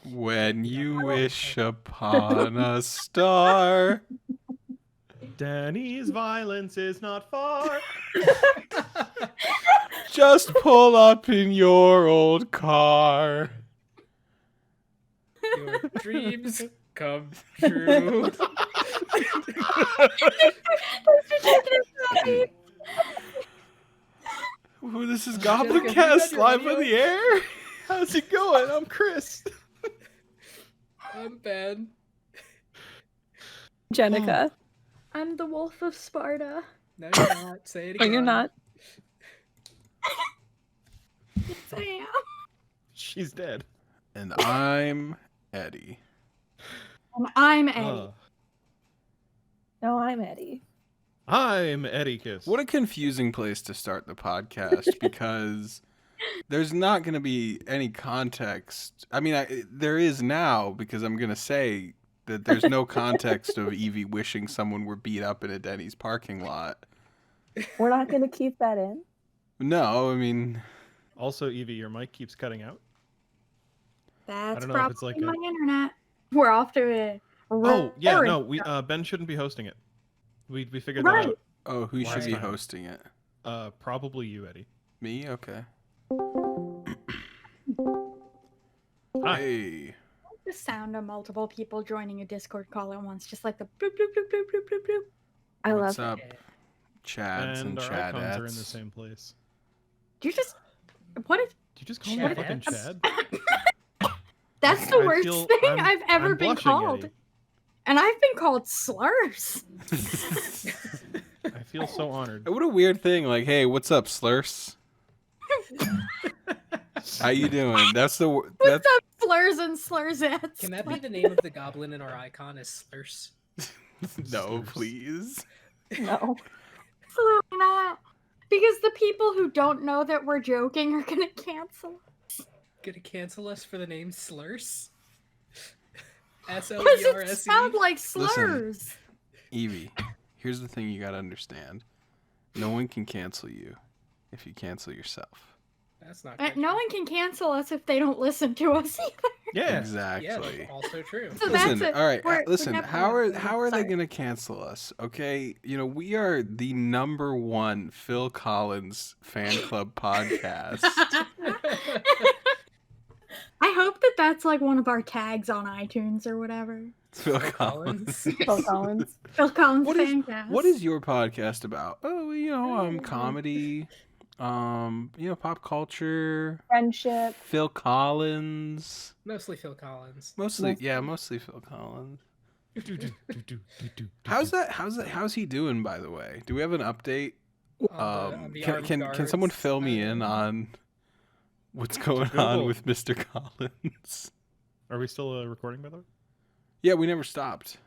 When you wish upon a star. Danny's violence is not far. Just pull up in your old car. Your dreams come true. Ooh, this is Goblincast live on the air. How's it going? I'm Chris. I'm Ben. Jenica. I'm the Wolf of Sparta. No, you're not. Say it Oh, again. you're not. Yes, I am. She's dead. And I'm Eddie. And I'm Eddie. No, I'm Eddie. I'm Eddie Kiss. What a confusing place to start the podcast because there's not going to be any context. I mean, there is now because I'm going to say that there's no context of Evie wishing someone were beat up in a Denny's parking lot. We're not going to keep that in. No, I mean... Also, Evie, your mic keeps cutting out. That's I don't know if it's probably like my internet. We're off to a Oh, yeah, roaring no, we start. Ben shouldn't be hosting it. We figured Right. that Oh, who should be Right. hosting it? out. Probably you, Eddie. Me? Okay. Hi. Hey. The sound of multiple people joining a Discord call at once, just like the bloop bloop bloop bloop bloop bloop bloop. I What's love up, Chads and And our icons are in the Chadettes? same place. Do you just what is Did you just call me fucking Chadettes? Chad? that's the I worst feel- thing I'm- I've ever I'm been blushing, called. Eddie. And I've been called slurs. I feel so honored. What a weird thing. Like, hey, what's up, Slerse? How you doing? That's the... What's That's... up, slurs and slursettes? Can that be the name of the goblin in our icon? Is Slerse? No, Slerse. please. No. Absolutely not. Because the people who don't know that we're joking are gonna cancel. Gonna cancel us for the name Slerse? Because it S-L-E-R-S-E? sound like slurs. Evie, here's the thing you gotta understand. No one can cancel you if you cancel yourself. That's not No good. one can cancel us if they don't listen to us either. Yeah. Exactly. Yeah, also true. So Listen, that's it. all right. We're Listen, never how gonna- are they Sorry. gonna cancel us? Okay, you know we are the #1 Phil Collins fan club podcast. I hope that that's like one of our tags on iTunes or whatever. Phil Phil Collins. Phil Collins. Phil Collins What is- Fancast. What is your podcast about? Oh, you know, comedy, you know, pop culture, Friendship. Phil Collins. Mostly Phil Collins. Mostly Phil Collins. How's he doing, by the way? Do we have an update? On the armed Can someone guards. fill me in on what's going Google. on with Mr. Collins? Are we still recording, by the way? Yeah, we never stopped.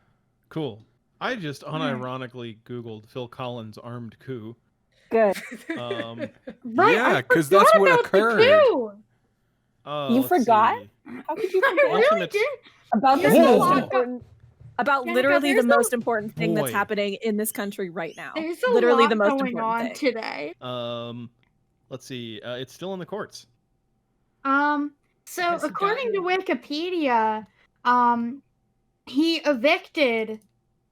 Cool. I just unironically Googled Phil Collins armed coup. Good. Um, Right, Yeah, I 'cause that's forgot what about the occurred. coup. You let's forgot? see. How could you I forget really Ultimate- did. about the There's a most lot- important, about Jenica, literally the there's a- most important thing that's Boy. happening in this country right now? There's a Literally lot the most going important on thing. today. Let's see. It's still in the courts. So Has it according to gotten- Wikipedia, he evicted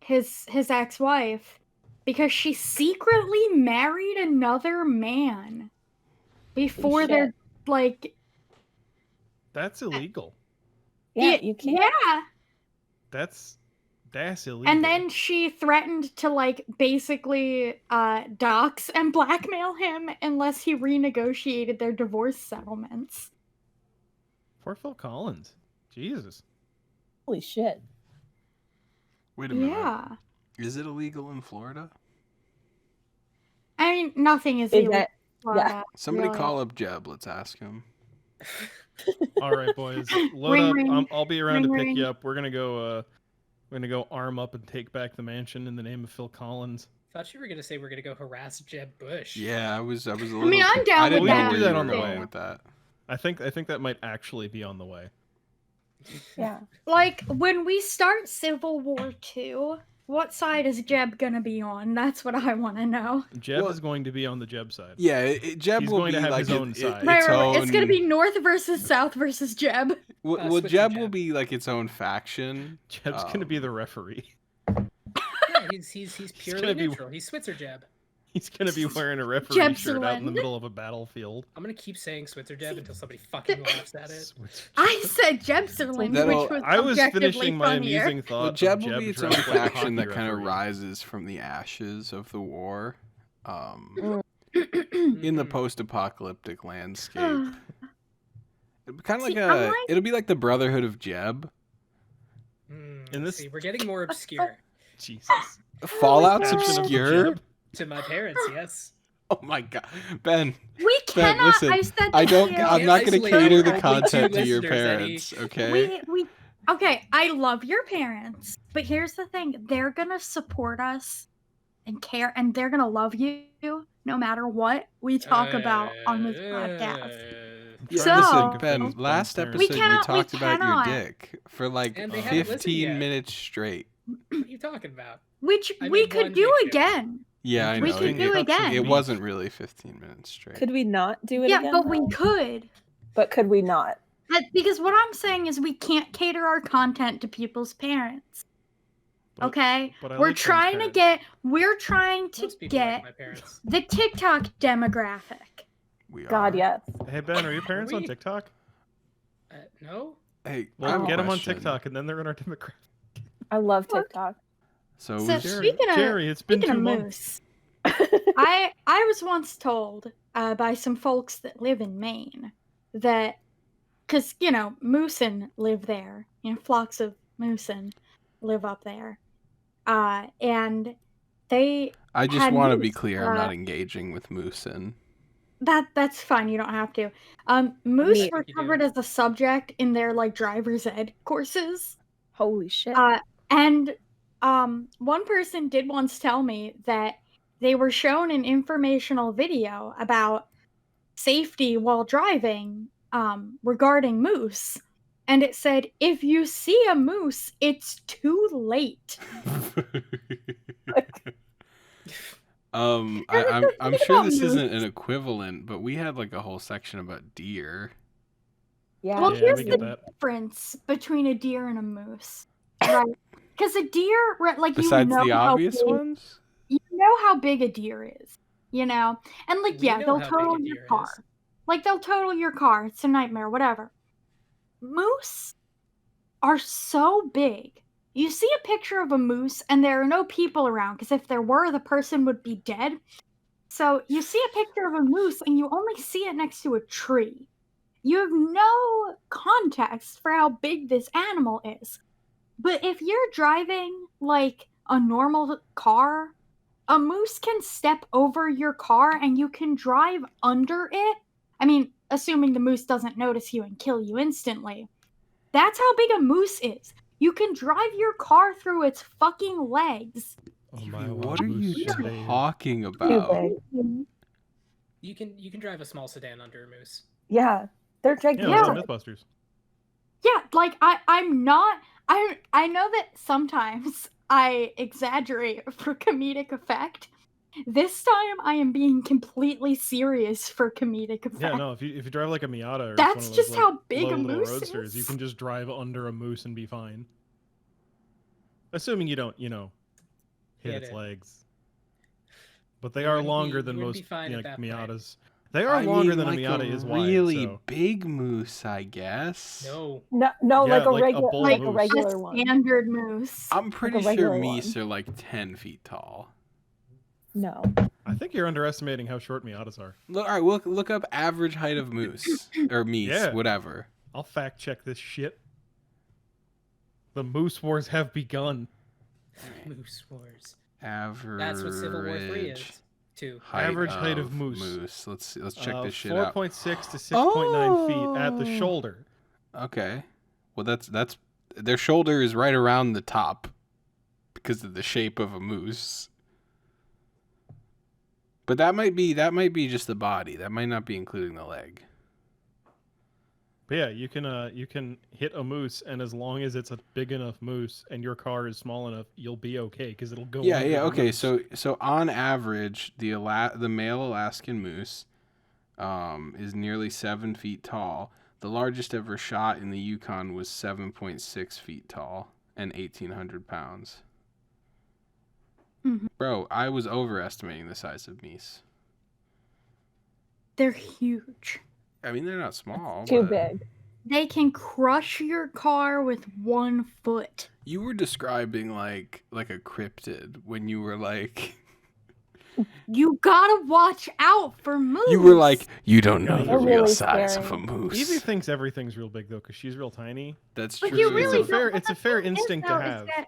his ex-wife because she secretly married another man before shit. they're like That's illegal. Yeah, you can't. Yeah. That's illegal. And then she threatened to like basically dox and blackmail him unless he renegotiated their divorce settlements. Poor Phil Collins. Jesus. Holy shit. Wait a minute. Yeah. Is it illegal in Florida? I mean, nothing is Is illegal. that in Florida, Somebody really. call up Jeb. Let's ask him. All right, boys. Load Ring, up. ring. I'll be around Ring, to pick ring. you up. We're gonna go. Arm up and take back the mansion in the name of Phil Collins. Thought you were gonna say we're gonna go harass Jeb Bush. Yeah, I was a little. mean, I'm down I didn't with know that. where We can do that you on were the going way. with that. I think that might actually be on the way. Yeah. Like when we start Civil War II, what side is Jeb gonna be on? That's what I want to know. Jeb is going to be on the Jeb side. Yeah, Jeb He's will going be to have like his own side. Right, its right, own. right. It's gonna be North versus South versus Jeb. Well, Switzer Jeb will Jeb. be like its own faction. Jeb's going to be the referee. Yeah, he's purely gonna be- neutral. He's Switzer Jeb. He's going to be wearing a referee Jeb shirt out in the Switzerland. middle of a battlefield. I'm gonna keep saying Switzer Jeb until somebody fucking laughs at it. I said Jebserland, That'll- which was I was objectively finishing my funnier. amusing thought. Well, Jeb of will be its own dressed like a faction that hockey kind of referee. rises from the ashes of the war. Mm. In the post-apocalyptic landscape. Kind of like See, I'm like- it'll be like the Brotherhood of Jeb. In this- See, we're getting more obscure. Jesus. Fallout's God. obscure. Jeb. To my parents, yes. Oh my god, Ben. We Ben, cannot. listen, I said I to don't. you. I'm not going to Isolate cater the only two content to your listeners, parents. Okay. We okay. I love your parents, but here's the thing: they're gonna support us and care, and they're gonna love you no matter what we talk about on this podcast. Yeah, So- listen, Ben. Things Last parents- episode, you cannot- we talked about cannot. your dick for like And they haven't listened 15 yet. minutes straight. What are you talking about? Which I we made could one do big joke. again. Yeah, I know. We could do it, again. it wasn't really 15 minutes straight. Could we not do it Yeah, again? but we though? could. But could we not? Because what I'm saying is we can't cater our content to people's parents. But- Okay? but I We're like Ben's trying to parents. we're trying to Most people like get my parents. the TikTok demographic. We God, are. yes. Hey, Ben, are your parents on we? TikTok? No? Hey, I Well, have a get them on question. TikTok, and then they're in our demographic. I love Look. TikTok. So, So who's- speaking of Jerry, it's been speaking 2 of months. moose, I was once told by some folks that live in Maine that because moosin live there, flocks of moosin live up there, and they I just had want to be moose, clear. I'm not engaging with Moosin. that's fine. You don't have to. Moose Me- were You do. covered as a subject in their driver's ed courses. Holy shit. And one person did once tell me that they were shown an informational video about safety while driving regarding moose. And it said, if you see a moose, it's too late. I'm Think sure about this moose. isn't an equivalent, but we had like a whole section about deer. yeah. Well, Yeah, here's we the get that. difference between a deer and a moose. Right? Because a deer, Besides you know the how obvious big, ones, you know how big a deer is, And We yeah, know they'll how big a total deer your car. is. They'll total your car. It's a nightmare, whatever. Moose are so big. You see a picture of a moose and there are no people around because if there were, the person would be dead. So you see a picture of a moose and you only see it next to a tree. You have no context for how big this animal is. But if you're driving a normal car, a moose can step over your car and you can drive under it. I mean, assuming the moose doesn't notice you and kill you instantly. That's how big a moose is. You can drive your car through its fucking legs. Oh my, what wow, are moose you today. talking Too about? big. You can drive a small sedan under a moose. Yeah. They're Yeah, gigantic. yeah. Mythbusters. Yeah, I'm not. I know that sometimes I exaggerate for comedic effect. This time I am being completely serious for comedic effect. Yeah, no. If you drive like a Miata or That's one of those, just how big low a little moose roadsters, you is. can just drive under a moose and be fine. Assuming you don't, hit Hit its it. legs. But they You are wouldn't be- longer than you wouldn't most be fine at that point. Miatas. They are longer than a Miata is wide. really so- big moose, I guess. No. No, Yeah, like a like a regular, bull like a moose. regular A one. standard moose. I'm pretty sure regular meese one. are like 10 feet tall. No. I think you're underestimating how short Miatas are. Look, all right, look up average height of moose or meese, Yeah. whatever. I'll fact check this shit. The moose wars have begun. Moose wars. Average. That's what Civil War 3 is. 2. Average height of moose. Let's check this shit out. 4.6 to 6.9 feet at the Oh. shoulder. Okay. Well, that's their shoulder is right around the top because of the shape of a moose. But that might be just the body. That might not be including the leg. But yeah, you can hit a moose, and as long as it's a big enough moose and your car is small enough, you'll be okay because it'll go. Yeah, under yeah, the okay. moose. So on average, the male Alaskan moose is nearly 7 feet tall. The largest ever shot in the Yukon was 7.6 feet tall and 1,800 pounds. Mhm. Bro, I was overestimating the size of meese. They're huge. I mean, they're not small. Too but big. They can crush your car with 1 foot. You were describing like a cryptid when you were like. You gotta watch out for moose. You were like, you don't know the They're real really size scary. of a moose. Evie thinks everything's real big though, because she's real tiny. That's But true. you It's really a fair, don't- it's a fair what the thing is, instinct to though, is have. that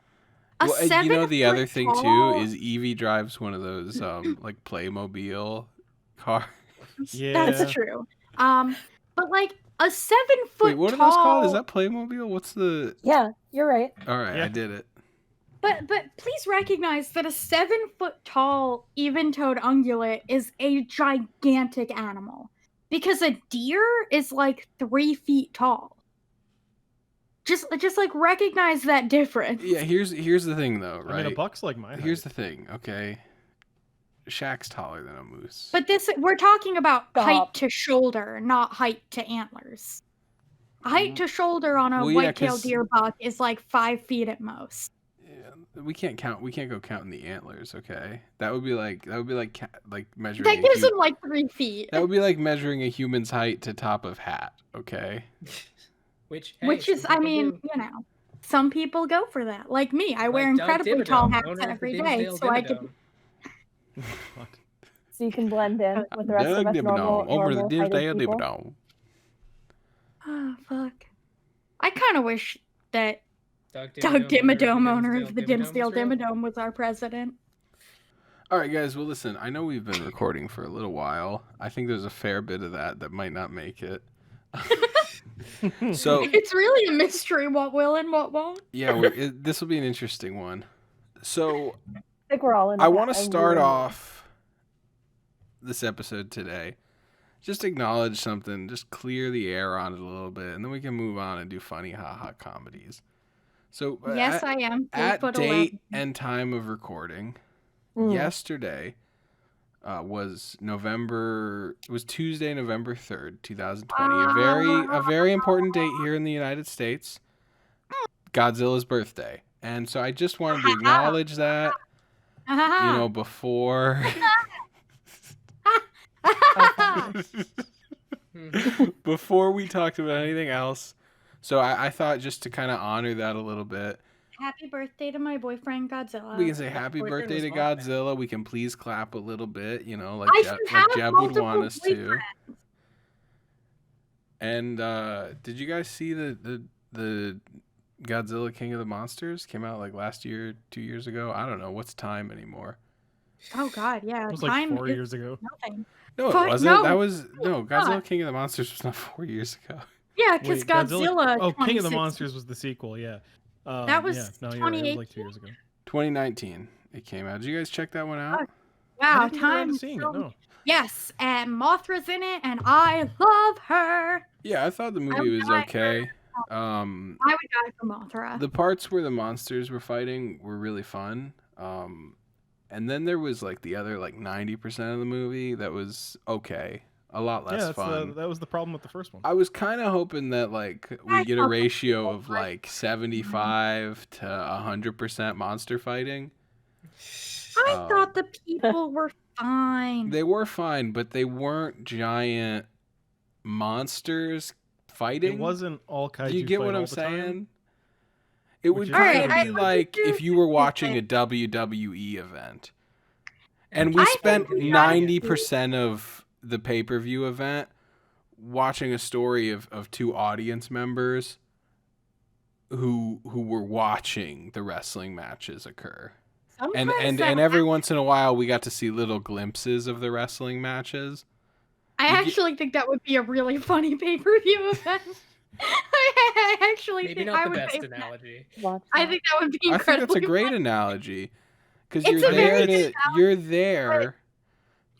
a Well, and you know the other 7 thing foot too tall- is Evie drives one of those like Playmobil cars. Yeah, That's true. But like a 7 foot Wait, what are tall. those called? Is that Playmobil? What's the? Yeah, you're right. All right, Yeah. I did it. But please recognize that a 7 foot tall even-toed ungulate is a gigantic animal, because a deer is like 3 feet tall. Just like recognize that difference. Yeah, here's the thing though, right? I mean, a buck's like my height. Here's the thing, okay? Shaq's taller than a moose. But we're talking about Stop. height to shoulder, not height to antlers. Height to shoulder on a Well, yeah, white-tailed 'cause- deer buck is like 5 feet at most. Yeah, we can't go counting the antlers, okay? That would be like measuring. That a gives hu- him like 3 feet. That would be like measuring a human's height to top of hat, okay? Which Which is, I mean, you know, some people go for that. Like me, I wear incredibly tall hats every day, so I could. What? So you can blend in with the rest of Doug us normal, Dimmadome, over the normal Dimsdale heighted people. Dimmadome. Oh fuck! I kind of wish that Doug Doug Dimmadome, owner of the Dimsdale Dimmadome, was our president. All right, guys. Well, listen. I know we've been recording for a little while. I think there's a fair bit of that might not make it. So It's really a mystery what will and what won't. yeah, this will be an interesting one. So I think we're all in. I that. want to I start really- off this episode today. Just acknowledge something, just clear the air on it a little bit, and then we can move on and do funny haha comedies. So Yes, I am. 3 at foot date 11. and time of recording, Mm. yesterday was Tuesday, November 3rd, 2020. A very important date here in the United States. Godzilla's birthday. And so I just wanted to acknowledge that, you know, before before we talked about anything else. So I thought just to kind of honor that a little bit, Happy birthday to my boyfriend Godzilla. we can say happy boyfriend birthday to was fun, man. Godzilla. We can please clap a little bit, you know, like I Jeb, should have would want multiple us to. boyfriends. And did you guys see the Godzilla King of the Monsters came out like last year, 2 years ago? I don't know what's time anymore. Oh God, yeah. It was like Time 4 is years ago. nothing. No, it Fuck, wasn't. no, That was not. Godzilla King of the Monsters was not 4 years ago. Yeah, because Wait, Godzilla. Oh, King of the 2016. Monsters was the sequel. Yeah. That was yeah. No, you're right. It was like 2 2018? years ago. 2019 it came out. Did you guys check that one out? Wow, I didn't get around time. to seeing it. No. Yes, and Mothra's in it, and I love her. Yeah, I thought the movie would was die okay. I would die for Mothra. The parts where the monsters were fighting were really fun. And then there was like the other like 90% of the movie that was okay. A lot less Yeah, fun. that was the problem with the first one. I was kind of hoping that like we I get a thought ratio that of was like 75 to 100% monster fighting. I um, thought the people were fine. They were fine, but they weren't giant monsters fighting. It wasn't all kaiju. Do you get fight what all I'm the time. saying? It would Which is kind Alright, of I be would like do if you were it. watching a WWE event. And we I spent think we 90% of the pay-per-view event watching a story of two audience members who were watching the wrestling matches occur. And Sometimes that every once in a while we got to see little glimpses of the wrestling matches. I you get- actually think that would be a really funny pay-per-view event. I actually Maybe think not I the would best pay for that. analogy. Watch I that. think that would be I think incredibly that's a great funny. analogy because It's you're a very there good you're there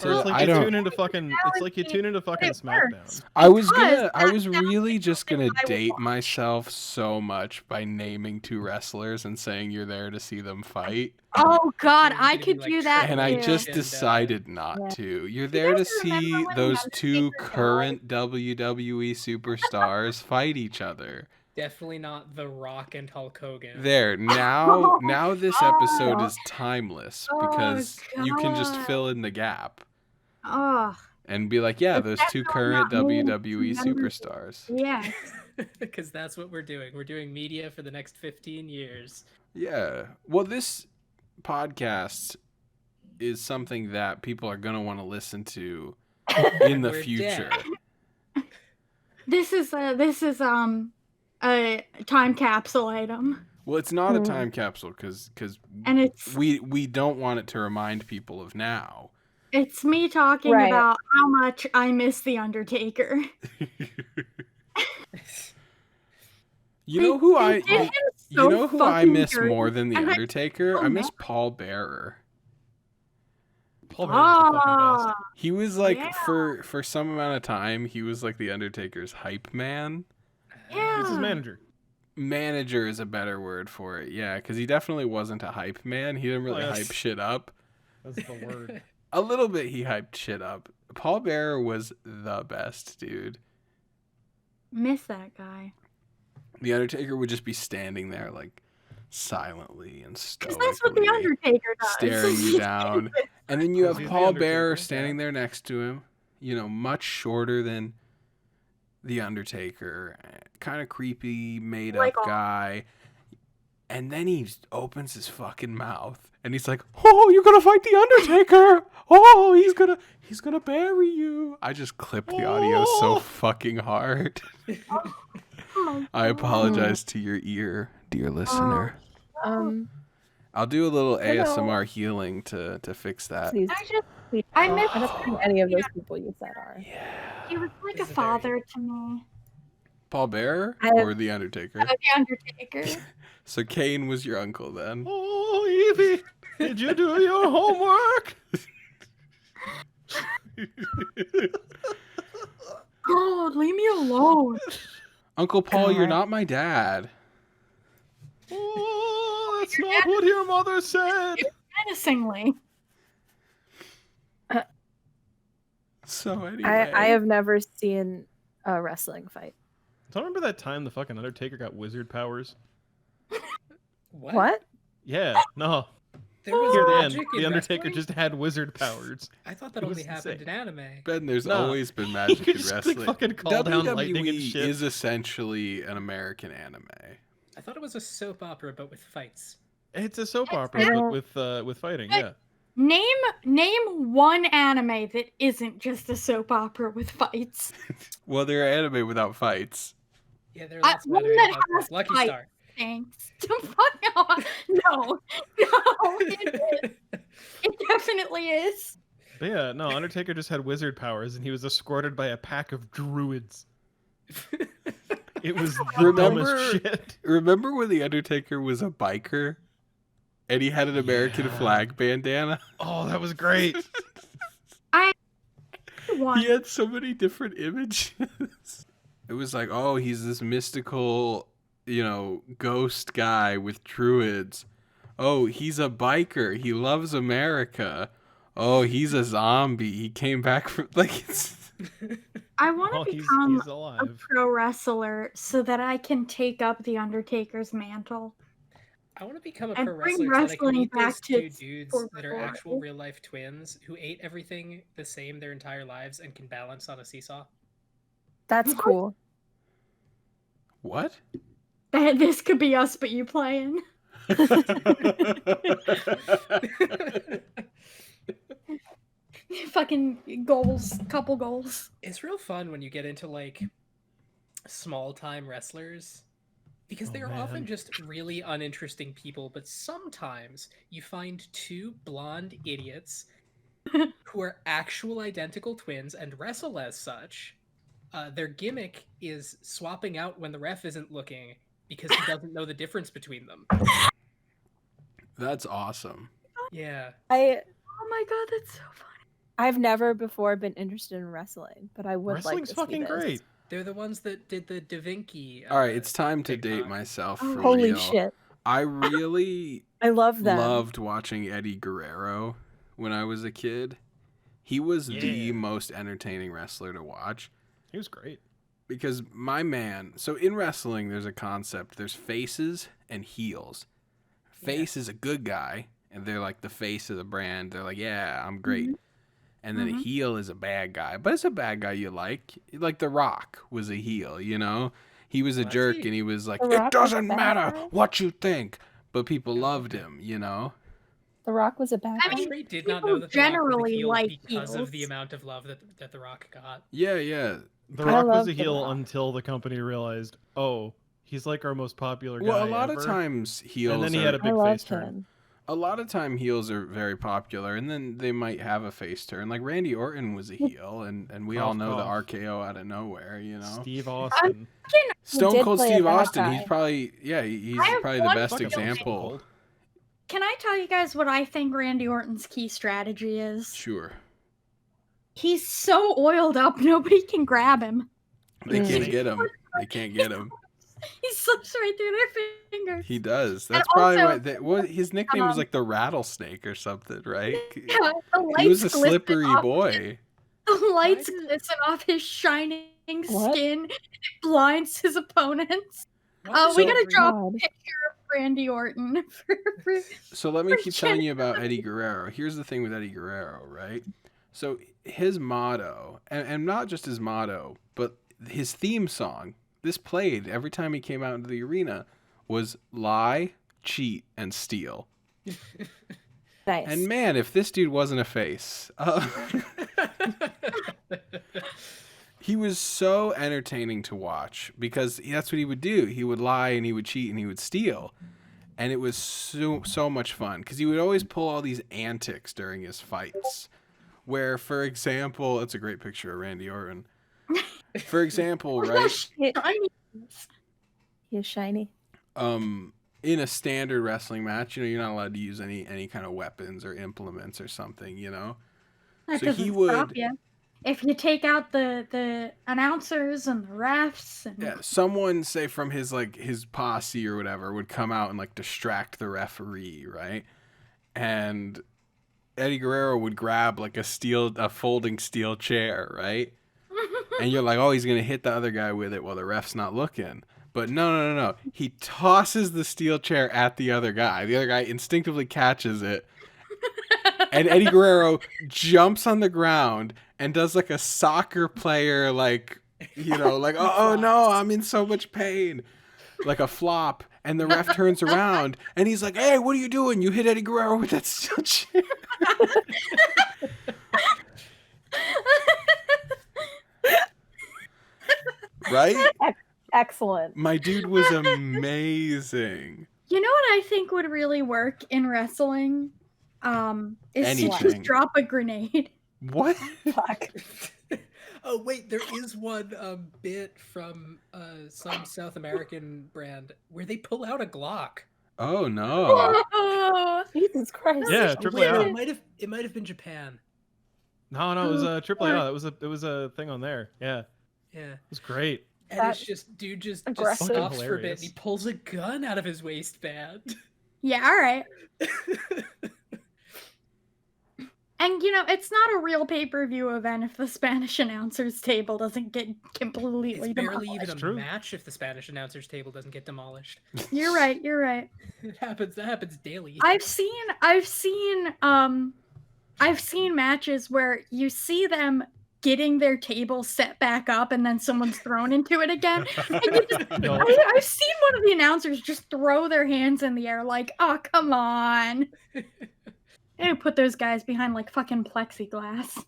Or it's like I you don't. tune into fucking. It's like you tune into fucking it SmackDown. works. I was Because that really sounds just like gonna something I would date watch. myself so much by naming two wrestlers and saying you're there to see them fight. Oh God, There's I gonna be, could like, do that And I too. just and, decided not Yeah. to. You're Do you there to guys remember see when those The two Undertaker current WWE superstars fight each other. Definitely not The Rock and Hulk Hogan. There, now this episode God. is timeless Oh, because you can just God. fill in the gap Oh, and be like, yeah, It's those two definitely current not me WWE remembering. superstars. yes. Because that's what we're doing. We're doing media for the next 15 years. Yeah. Well, this podcast is something that people are going to want to listen to in the We're future. dead. This is a time capsule item, Well, it's not a Hmm. time capsule because and it's we don't want it to remind people of now. it's me talking Right. about how much I miss the Undertaker. You know who They I did him you so know who I fucking miss dirty, more than the and I- Undertaker? oh, I miss man. Paul Bearer. Paul Bearer was the fucking Ah, best. He was like Yeah. for some amount of time he was like the Undertaker's hype man. yeah. He's his manager. Manager is a better word for it. Yeah, cuz he definitely wasn't a hype man. He didn't really Oh, yes. hype shit up. That's the word. A little bit he hyped shit up. Paul Bearer was the best, dude. Miss that guy. The Undertaker would just be standing there like silently and Because stoically, that's what the Undertaker does. staring you down. And then you have He's the Paul Undertaker, Bearer yeah. standing there next to him, you know, much shorter than the Undertaker, kind of creepy, made Like up all- guy. And then he opens his fucking mouth and he's like, "Oh, you're gonna fight the Undertaker! Oh, he's gonna bury you!" I just clipped the audio so Oh. fucking hard. Oh my I God. apologize to your ear, dear listener. I'll do a little Hello. ASMR healing to fix that. Please, I just please. I don't. miss I don't know who any of those people you said are. he was like This a is very- father to me. Paul Bearer I- or the Undertaker? The Undertaker. So Kane was your uncle then. Oh, Evie, did you do your homework? God, leave me alone. Uncle Paul, you're God. not my dad. Oh, that's not what your mother said. Menacingly. So anyway, I have never seen a wrestling fight. Do you remember that time the fucking Undertaker got wizard powers? What? Yeah, no. There was Near the end, magic in the Undertaker wrestling? just had wizard powers. I thought that it was only happened insane. in anime. Ben, there's No. always been You magic could in just, like, wrestling. fucking call down lightning and WWE shit. is essentially an American anime. I thought it was a soap opera, but with fights. It's a soap I opera, don't- with fighting. I- Yeah. Name one anime that isn't just a soap opera with fights. Well, they're anime without fights. Yeah, there are lots of one anime that about has this. Lucky fights. Star. Thanks. Fuck off. No. It definitely is. But yeah, no, Undertaker just had wizard powers and he was escorted by a pack of druids. It was the dumbest Remember- shit. Remember when the Undertaker was a biker, and he had an American Yeah. flag bandana? Oh, that was great. One. He had so many different images. It was like, oh, he's this mystical, ghost guy with druids. Oh, he's a biker. He loves America. Oh, he's a zombie. He came back from it's. I want to Oh, become he's a alive. pro wrestler so that I can take up the Undertaker's mantle. I want to become a And pro bring wrestler so that I can wrestling meet back those to two its dudes former that are glory. actual real life twins who ate everything the same their entire lives and can balance on a seesaw. That's cool. What? This could be us, but you playing. Fucking goals, couple goals. It's real fun when you get into like small time wrestlers because Oh, they are man. often just really uninteresting people, but sometimes you find two blonde idiots who are actual identical twins and wrestle as such. Their gimmick is swapping out when the ref isn't looking because he doesn't know the difference between them. That's awesome. Yeah. I Oh my god, that's so funny. I've never before been interested in wrestling, but I would Wrestling's like to see fucking this. great. They're the ones that did the Da Vinci. All right, it's time to TikTok. date myself Oh, for Holy real. shit! I really I love them. loved watching Eddie Guerrero when I was a kid. He was the Yeah. most entertaining wrestler to watch He was great. because my man. So in wrestling, there's a concept. There's faces and heels. Face is a good guy, and they're like the face of the brand. They're like, yeah, I'm great. And then a heel is a bad guy, but it's a bad guy you like. Like The Rock was a heel, you know? He was a Was jerk, he? and he was like, The it Rock was doesn't a bad matter guy? what you think. But people Oh, loved okay. him, you know? The Rock was a bad I guy. mean, Straight did not people know that The Rock was a generally heel like because of the heels. amount of love that The Rock got. Yeah, yeah. The I Rock was love a The heel Rock. until the company realized, oh, he's like our most popular guy Well, a lot ever. of times heels And then he are, had a I big love face turn. him. a lot of time heels are very popular, and then they might have a face turn. Like Randy Orton was a heel, and we all Cough, know cough. the RKO out of nowhere, you know? Steve Austin. Stone did Cold play a Steve bad Austin, he's guy. probably, he's I have probably the one best Fucking Stone example. Cold. Can I tell you guys what I think Randy Orton's key strategy is? Sure. He's so oiled up, nobody can grab him. They Mm. can't get him. They can't get him. He slips right through their fingers. He does. And That's probably also, why his nickname was um, like the rattlesnake or something, right? Yeah, the He was a lights glisten slippery off- boy. The lights Why did- glisten off his shining What? skin. It blinds his opponents. Why We did gotta every- drop God. a picture of Randy Orton. for- So let me for keep telling Jen- you about Eddie Guerrero. Here's the thing with Eddie Guerrero, right? So his motto, and not just his motto, but his theme song, this played every time he came out into the arena, was lie, cheat, and steal. Nice. And man, if this dude wasn't a face. He was so entertaining to watch because that's what he would do. He would lie and he would cheat and he would steal. And it was so much fun because he would always pull all these antics during his fights. Where, for example, that's a great picture of Randy Orton. For example, right? Shiny. He is shiny. In a standard wrestling match, you're not allowed to use any kind of weapons or implements or something, That So he doesn't stop would- you. If you take out the announcers and the refs and Yeah, someone say from his posse or whatever would come out and distract the referee, right? And Eddie Guerrero would grab a folding steel chair, right? And you're like, oh, he's gonna hit the other guy with it while the ref's not looking. But no. He tosses the steel chair at the other guy. The other guy instinctively catches it. And Eddie Guerrero jumps on the ground and does a soccer player, oh no, I'm in so much pain. Like a flop. And the ref turns around and he's like, hey, what are you doing? You hit Eddie Guerrero with that steel chair. Right? Excellent. My dude was amazing. You know what I think would really work in wrestling? Is to Anything. just drop a grenade. What? Fuck. Oh wait, there is one bit from some South American brand where they pull out a Glock. Oh no. Oh, Jesus Christ. Yeah, Oh, Triple wait, A. it might have been Japan. No, it was Triple A. It was a thing on there. Yeah, it Yeah. was great. And That's it's just dude just aggressive. stops Fucking for a bit and hilarious. he pulls a gun out of his waistband. yeah, all right. And it's not a real pay-per-view event if the Spanish announcers table doesn't get completely It's barely demolished. even a True. match if the Spanish announcers table doesn't get demolished. You're right. You're right. That happens daily. I've seen matches where you see them getting their table set back up and then someone's thrown into it again. And you just, No. I've seen one of the announcers just throw their hands in the air like, oh, come on. And put those guys behind fucking plexiglass.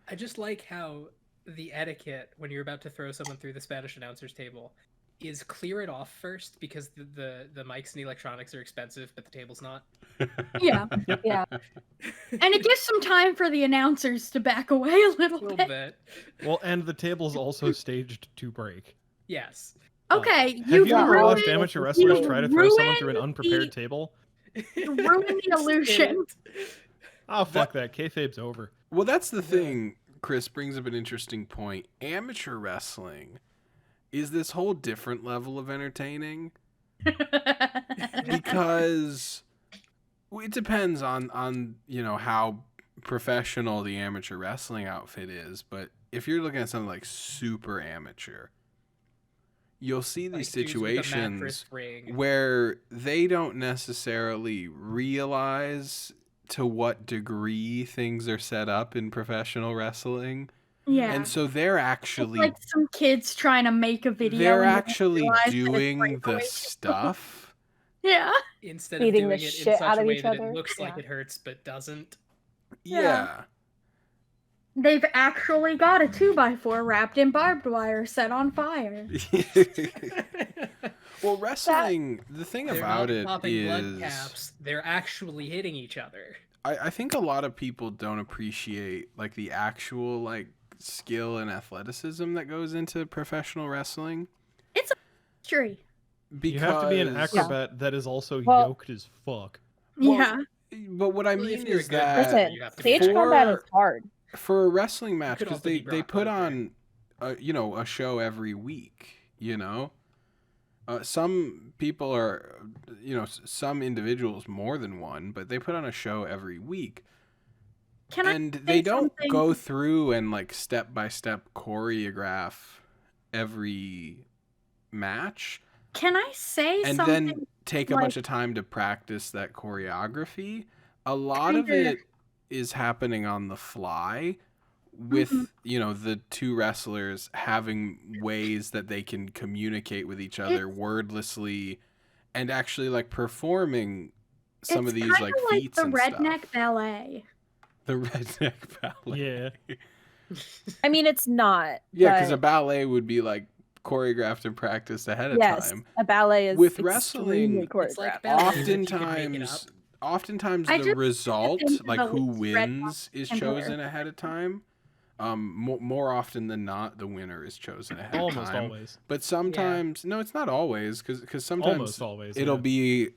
I just like how the etiquette when you're about to throw someone through the Spanish announcers table is clear it off first because the mics and electronics are expensive, but the table's not. Yeah. Yeah. And it gives some time for the announcers to back away a A little little bit. bit. Well, and the table's also staged to break. Yes. Okay, Have you ever ruined- watched amateur wrestlers try to throw someone through an ruined unprepared the- table? you ruined the illusion. Oh, fuck that. Kayfabe's over. Well, that's the thing. Chris brings up an interesting point. Amateur wrestling is this whole different level of entertaining because it depends on how professional the amateur wrestling outfit is. But if you're looking at something like super amateur, you'll see these Like dudes with a situations mattress ring. where they don't necessarily realize to what degree things are set up in professional wrestling. Yeah. And so they're It's actually like some kids trying to make a video. they're and they actually realize that it's doing breakaway the people. stuff. Yeah. Instead of Beating the doing it in shit such out a of way each that other. it looks like Yeah. it hurts but doesn't. Yeah. They've actually got a 2x4 wrapped in barbed wire set on fire. Well, wrestling, the thing They're about not it popping blood is caps. They're actually hitting each other. I think a lot of people don't appreciate like the actual like skill and athleticism that goes into professional wrestling. It's a mystery. Because You have to be an acrobat that is also Well- yoked as fuck. Well, Yeah. But what I Well, if mean you're a is good that wrestler, Listen, you have to be stage an combat for- is hard. for a wrestling match, could because also be they Brock put Lesnar. on a show every week, some people are some individuals more than one, but they put on a show every week. Can And I they say don't something? go through and like step by step choreograph every match Can I say and something? then take a like- bunch of time to practice that choreography. A lot of Kinda- it is happening on the fly with Mm-hmm. the two wrestlers having ways that they can communicate with each other wordlessly and actually like performing some of It's these kinda like like feats the and redneck stuff. ballet. The redneck ballet. Yeah. I mean, it's not. Yeah, because a but ballet would be like choreographed and practiced ahead of yes, time. a ballet is With extremely wrestling, It's like choreographed. ballet, if you could make it up. Oftentimes I the just result, into like the who least red wins, is and chosen blue. ahead of time. More often than not, the winner is chosen ahead of Almost time. always. But sometimes, no, it's not always, because sometimes Almost always. it'll yeah. be,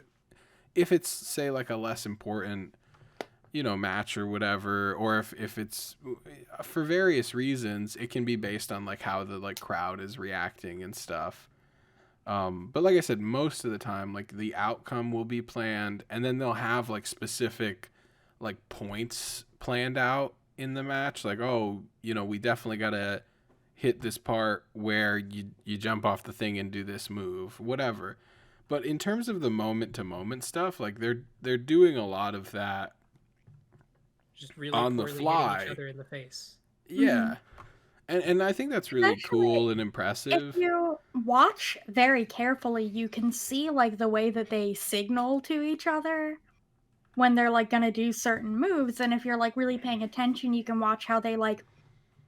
if it's say like a less important, match or whatever, or if it's for various reasons, it can be based on like how the like crowd is reacting and stuff. But like I said, most of the time, like the outcome will be planned, and then they'll have like specific like points planned out in the match. Like, oh, we definitely gotta hit this part where you jump off the thing and do this move, whatever. But in terms of the moment to moment stuff, like they're doing a lot of that. Just really on the poorly fly. hitting each other in the face. Yeah. And I think that's really Actually, cool and impressive. If you watch very carefully, you can see like the way that they signal to each other when they're like gonna do certain moves. And if you're like really paying attention, you can watch how they like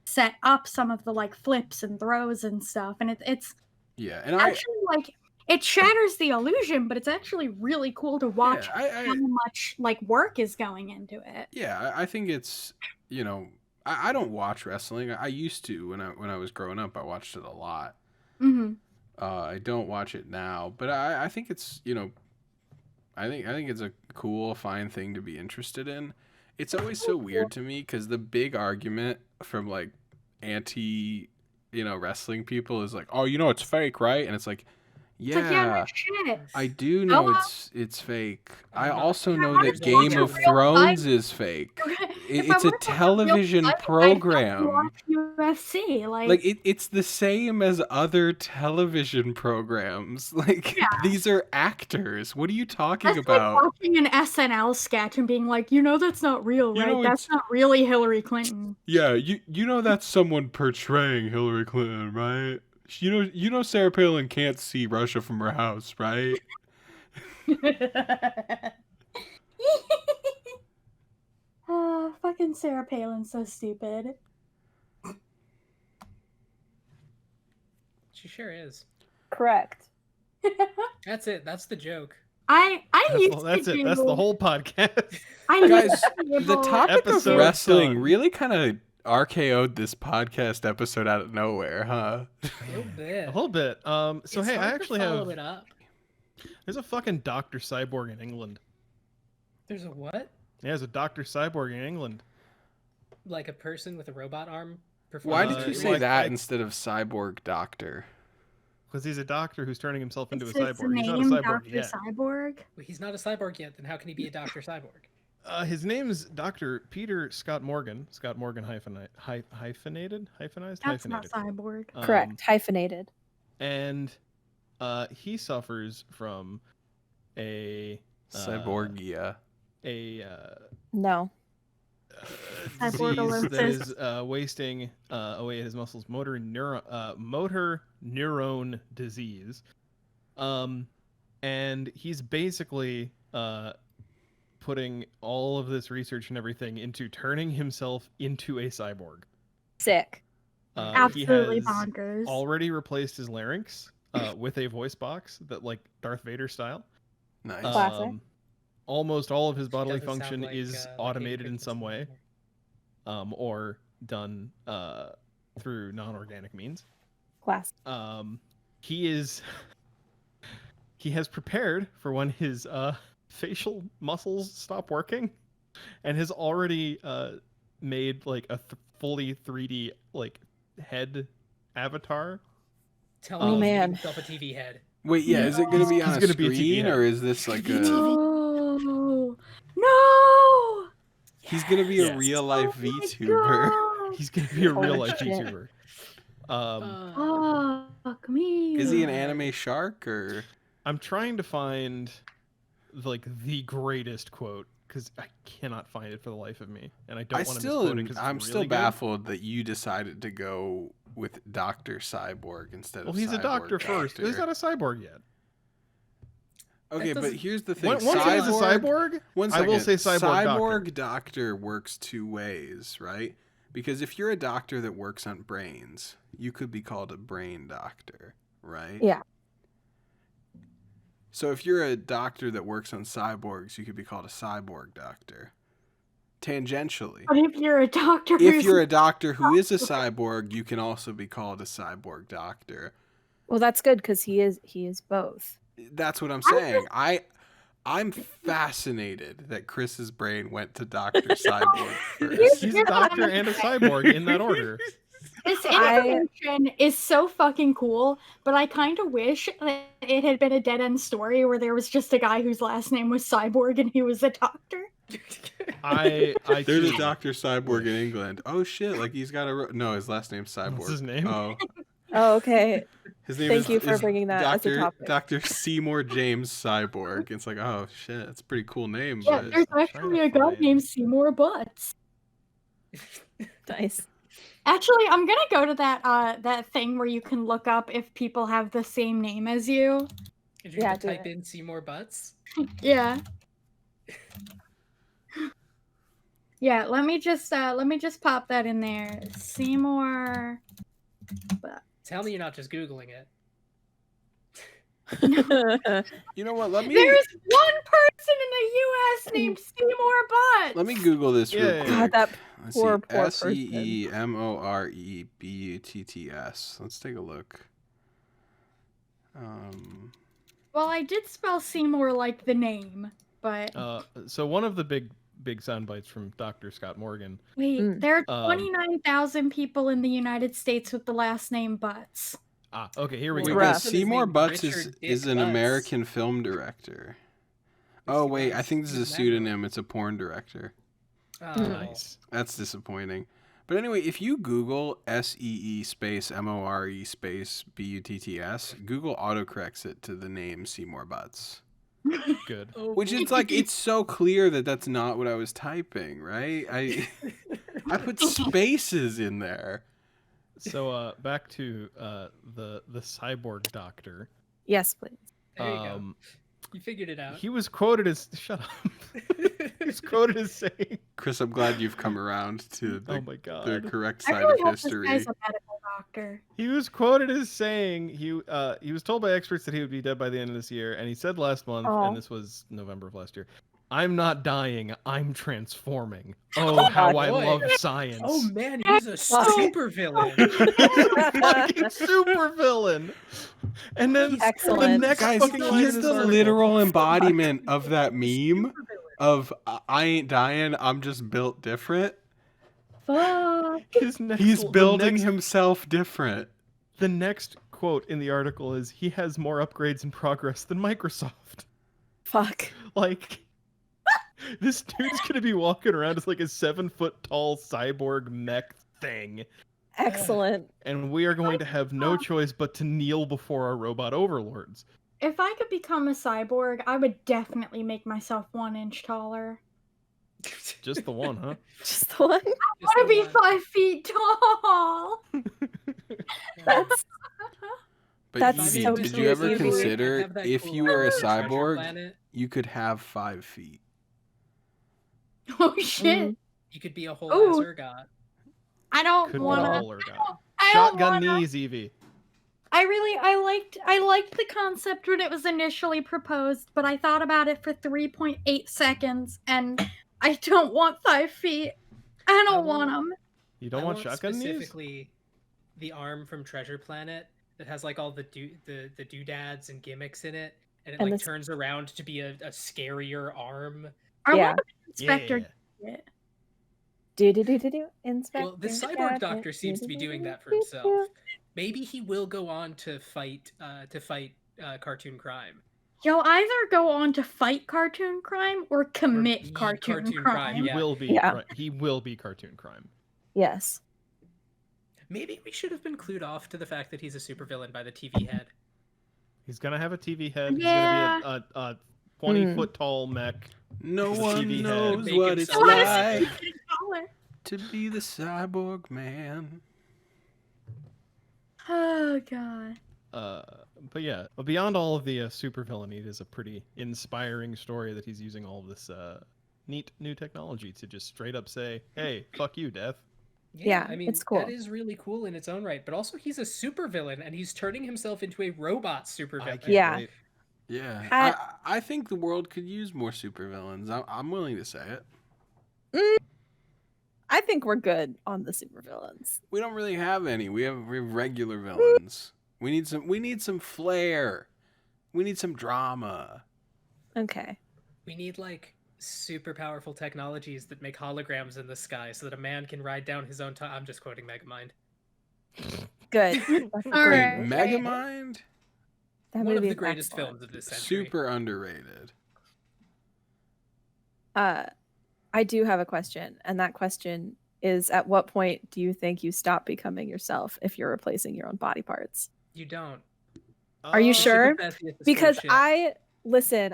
set up some of the like flips and throws and stuff. And it's Yeah, and actually like it shatters the illusion, but it's actually really cool to watch how much like work is going into it. Yeah, I think it's I don't watch wrestling. I used to when I was growing up. I watched it a lot. Mm-hmm. I don't watch it now, but I think it's I think it's a cool, fine thing to be interested in. It's always so weird to me because the big argument from like anti wrestling people is like, oh, it's fake, right? And it's like, It's like, yeah, no shit. I do know well. it's fake. I'm I not- also Yeah, know I that just Game watch of a real Thrones fight. is fake. If I It's a wanted to watch real television fight, I'd have to program. watch UFC. Like it's the same as other television programs. Like these are actors. What are you talking that's about? like watching an SNL sketch and being like, that's not real, You right? know That's it's- not really Hillary Clinton. Yeah, you know that's someone portraying Hillary Clinton, right? You know Sarah Palin can't see Russia from her house, right? Oh, fucking Sarah Palin's so stupid. She sure is. Correct. That's it. That's the joke. I used That's to it. do, That's the whole podcast. I used Guys, to be the able- topic of Episode wrestling done. really kind of RKO'd this podcast episode out of nowhere, huh? A little bit. A whole bit. So It's hey, I hard to actually follow have. it up. There's a fucking Dr. Cyborg in England. There's a what? Yeah, there's a Dr. Cyborg in England. like a person with a robot arm. Why did you say like, that I- instead of Cyborg Doctor? Because he's a doctor who's turning himself into a It's his cyborg. He's not a name, cyborg Dr. yet. Cyborg. Well, he's not a cyborg yet. Then how can he be a Doctor Cyborg? His name's Dr. Peter Scott Morgan. Scott Morgan hyphenated? Hyphenized? That's not Hyphenated. Cyborg. Correct. Hyphenated. And he suffers from a Cyborgia. No. Cyborg disease that is wasting away at his muscles, motor neuron disease. And he's basically putting all of this research and everything into turning himself into a cyborg. Sick. Absolutely he has bonkers. already replaced his larynx with a voice box that, like Darth Vader style. Nice. Classic. Almost all of his bodily Doesn't sound function like, is like automated in Christmas some way, anymore. or done through non-organic means. Class. He has prepared for when his facial muscles stop working, and has already made like a fully 3D like head avatar. Tell Oh, me, he's man. giving himself a TV head. Wait, yeah, is it going to be He's on a gonna be a TV screen head. or is this like a? No! No! He's going to be a Yes. real life Oh my VTuber. God. He's gonna be a Holy real life shit. YouTuber. Fuck me. Is he an anime shark or? I'm trying to find like the greatest quote because I cannot find it for the life of me, and I don't want to misquote it because I'm it's still really good. baffled that you decided to go with Dr. Cyborg instead Well, of he's a Cyborg doctor first. He's not a cyborg yet. Okay, That but doesn't- here's the thing. Once he's a cyborg, One I will second. say cyborg doctor works two ways, right? Because if you're a doctor that works on brains, you could be called a brain doctor, right? Yeah. So if you're a doctor that works on cyborgs, you could be called a cyborg doctor. Tangentially. But if you're a doctor, If you're a doctor who is a cyborg, you can also be called a cyborg doctor. Well, that's good because he is both. That's what I'm saying. I'm fascinated that Chris's brain went to Dr. Cyborg first. he's a doctor and a cyborg in that order. This information is so fucking cool, but I kind of wish that it had been a dead end story where there was just a guy whose last name was Cyborg and he was a doctor. I There's too- a Dr. Cyborg in England. Oh shit! Like he's got a no. His last name's Cyborg. What's his name? Oh, Oh, okay. his name Thank is. you for is bringing that as a Dr. topic. Dr. Seymour James Cyborg. It's like, oh shit, that's a pretty cool name. Yeah, But there's trying actually to a guy find- named Seymour Butts. Nice. Actually, I'm gonna go to that thing where you can look up if people have the same name as you. Did you Yeah, just do type it. in Seymour Butts? Yeah. Yeah, let me just pop that in there. Seymour. Tell me you're not just Googling it. you know what? Let me There's one person in the U.S. named Seymour Butts. let me Google this real Yeah. quick. God, that Let's poor, see. poor person. SEEMOREBUTTS. Let's take a look. Well, I did spell Seymour like the name, but So one of the big sound bites from Dr. Scott Morgan. wait, Mm. there are Um, 29,000 people in the United States with the last name Butts. Okay, here we Wait, go. rough. but His Seymour name Butts Richard is Dick an Butts. American film director. Oh wait, I think this is a pseudonym. It's a porn director. Oh, Nice. That's disappointing. But anyway, if you Google SEE space MORE space BUTTS, Google autocorrects it to the name Seymour Butts. Good. Oh, Which is like, it's so clear that that's not what I was typing, right? I put spaces in there. So back to the cyborg doctor. Yes, please. There you go. You figured it out. He was quoted as shut up. He was quoted as saying, Chris, I'm glad you've come around to "Oh the, my god." the correct I side really of hope this history. guy's a medical doctor. He was quoted as saying he was told by experts that he would be dead by the end of this year, and he said last month, Aw. and this was November of last year, "I'm not dying, I'm transforming. Oh, how I boy. love science." Oh man, he's a super villain. Fucking super villain. And then the Excellent. next Guys, fucking line he's in this the article- literal embodiment of that meme of I ain't dying, I'm just built different. fuck? His next, He's the building next- himself different. The next quote in the article is, "He has more upgrades in progress than Microsoft." Fuck. Like, this dude's gonna be walking around as like a 7-foot tall cyborg mech thing, Excellent. and we are going to have no choice but to kneel before our robot overlords. If I could become a cyborg, I would definitely make myself 1 inch taller. Just the one, huh? Just the one. Just I want to the be one. 5 feet tall. That's But That's Evie, so did cute, you ever Evie. consider Have that if cool you were a treasure cyborg, planet. you could have 5 feet? Oh shit! Mm. You could be a whole Ooh. ass ergot. I don't Couldn't want be a to. whole ergot. I don't Shotgun wanna. knees, Evie. I liked the concept when it was initially proposed, but I thought about it for 3.8 seconds, and I don't want 5 feet. I don't want them. You don't want shotgun knees? Specifically the arm from Treasure Planet that has like all the doodads and gimmicks in it, and it And like this- turns around to be a scarier arm. I Yeah. want Inspector. Yeah. Gadget. Do. Inspector. Well, the Cyborg Gadget. Doctor seems to be doing that for himself. Maybe he will go on to fight cartoon crime. He'll either go on to fight cartoon crime or Or commit be cartoon cartoon crime. He Yeah. will be. Yeah. He will be cartoon crime. Yes. Maybe we should have been clued off to the fact that he's a supervillain by the TV head. He's gonna have a TV head. Yeah. He's gonna be a 20-foot tall mech. No The one TV head. knows Make what it it's so like Taller. to be the cyborg man. Oh god. But yeah, but beyond all of the supervillainy, it is a pretty inspiring story that he's using all of this neat new technology to just straight up say, "Hey, fuck you, Death." Yeah, I mean, it's cool. that is really cool in its own right. But also, he's a supervillain, and he's turning himself into a robot I supervillain. can't Yeah. wait. Yeah, At- I think the world could use more supervillains. I'm willing to say it. I think we're good on the supervillains. We don't really have any. We have regular villains. We need some flair. We need some drama. Okay. We need like super powerful technologies that make holograms in the sky, so that a man can ride down his own time. I'm just quoting Megamind. Good. That's All great. right. Megamind, That One of movie the is greatest excellent. films of this century. super underrated. I do have a question, and that question is: at what point do you think you stop becoming yourself if you're replacing your own body parts? You don't. Are you It's sure? sympathetic with the Because bullshit.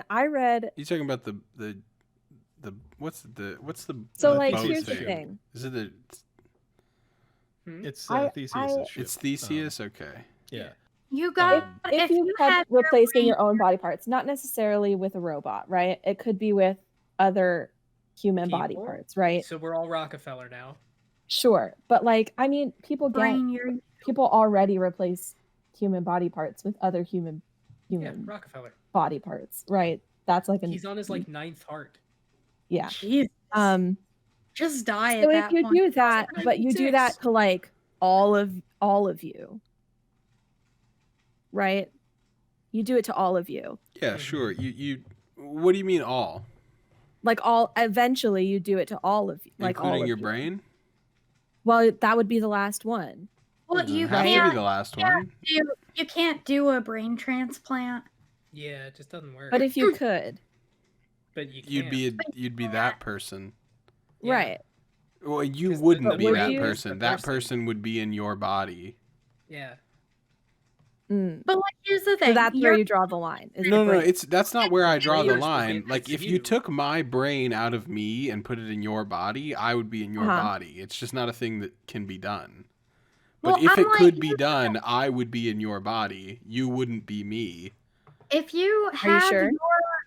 I read. You talking about the what's the So the like, boat here's the thing? thing. Is it the It's I- Theseus' ship. it's Theseus? Okay. Yeah. You got If you kept had your replacing brain- your own body parts, not necessarily with a robot, right? It could be with other human body People? parts, right? So we're all Rockefeller now. Sure, but like, I mean, people already replace human body parts with other human Yeah, Rockefeller. body parts, right? That's like He's on his like 9th heart. yeah. Jeez. Just die So at if that you point. do that, but you do that 96. to like all of you, right? You do it to all of you. Yeah, sure. You. What do you mean all? Like all eventually you do it to all of you, like all Including of your you. brain? Well, that would be the last one. Well, Doesn't you have to can't be the last one. you can't do a brain transplant. Yeah, it just doesn't work. But if you could, But you can't. You'd be that person. Yeah. right? Well, you 'Cause wouldn't But be would that you- person. That person would be in your body. Yeah. Mm. But like, here's the thing. So that's where you're- you draw the line. Is the No, brain. that's not where I draw the Brainers will line. get Like this if you. you took my brain out of me and put it in your body, I would be in your Uh-huh. body. It's just not a thing that can be done. But Well, if it I'm could like, be done, I would be in your body. You wouldn't be me. if you have sure? your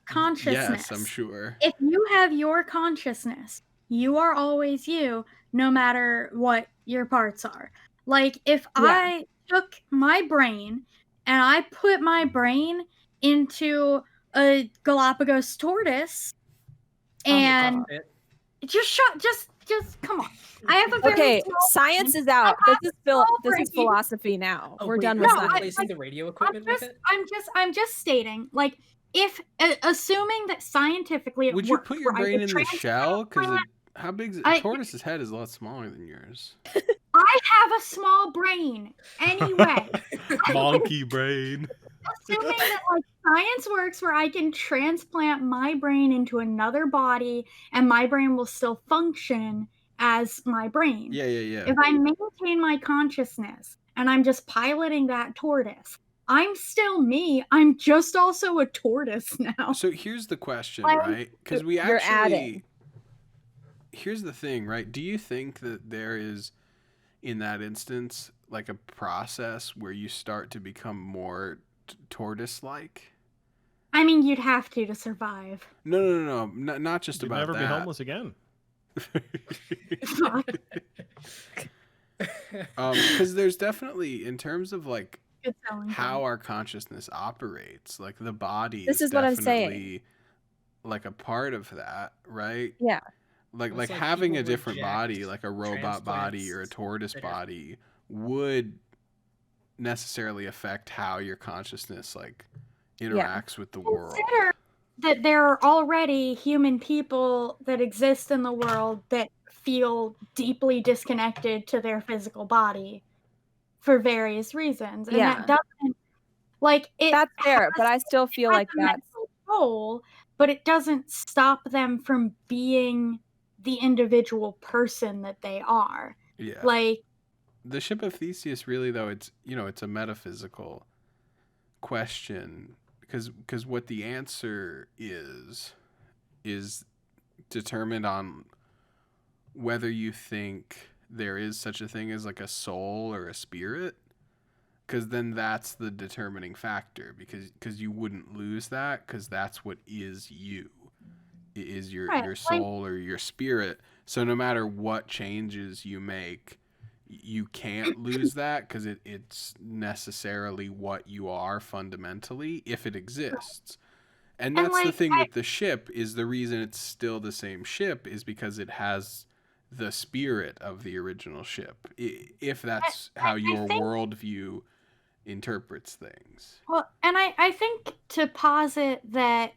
consciousness, Yes, I'm sure. if you have your consciousness, you are always you, no matter what your parts are. Like if I took my brain and I put my brain into a Galapagos tortoise and just come on. I have a very Okay, small science brain. is out. I have This is a small this is brain. philosophy now. Oh, We're wait, done are with you No, science. replacing the radio I'm equipment with it? I'm just stating, like, if assuming that scientifically it Would you works, put your where I brain could in the shell? Because How big is it? I- Tortoise's head is a lot smaller than yours. I have a small brain. Anyway, Monkey brain. assuming that like science works where I can transplant my brain into another body and my brain will still function as my brain. Yeah. If I maintain my consciousness and I'm just piloting that tortoise, I'm still me. I'm just also a tortoise now. So here's the question, Like, right? Because we you're actually. adding. Here's the thing, right? Do you think that there is, in that instance, like a process where you start to become more tortoise-like? I mean, you'd have to survive. No. Not just You'd about never that. be homeless again. Fuck. Because there's definitely, in terms of like Good selling how point. our consciousness operates, like the body This is is what I'm saying. definitely like a part of that, right? Yeah. Like It's like having people a different reject body, like a robot body or a transplants tortoise that are- body, would necessarily affect how your consciousness like interacts with the world. Consider that there are already human people that exist in the world that feel deeply disconnected to their physical body for various reasons. And Yeah. that doesn't like it That's fair, has- but I still feel has like a that's mental toll, but it doesn't stop them from being the individual person that they are. Yeah. Like The ship of Theseus, really, though, it's it's a metaphysical question because what the answer is determined on whether you think there is such a thing as like a soul or a spirit, because then that's the determining factor, because you wouldn't lose that, because that's what is you. It is your Right, your soul or your spirit. So no matter what changes you make, you can't lose that, because it's necessarily what you are fundamentally, if it exists. And that's the like, thing with the ship, is the reason it's still the same ship is because it has the spirit of the original ship, if that's how your think- worldview interprets things. Well, and I think to posit that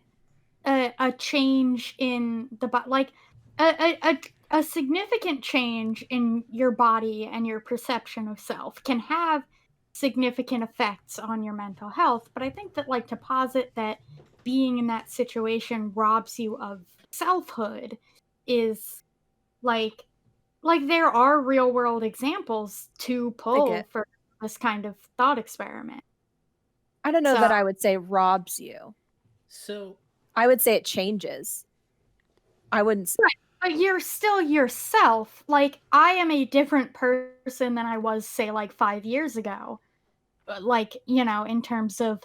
a change in the body, like a significant change in your body and your perception of self can have significant effects on your mental health. But I think that like to posit that being in that situation robs you of selfhood is like there are real world examples to pull get- for this kind of thought experiment. I don't know that So- I would say robs you. So I would say it changes. I wouldn't. But you're still yourself. Like, I am a different person than I was, say, like 5 years ago. Like, in terms of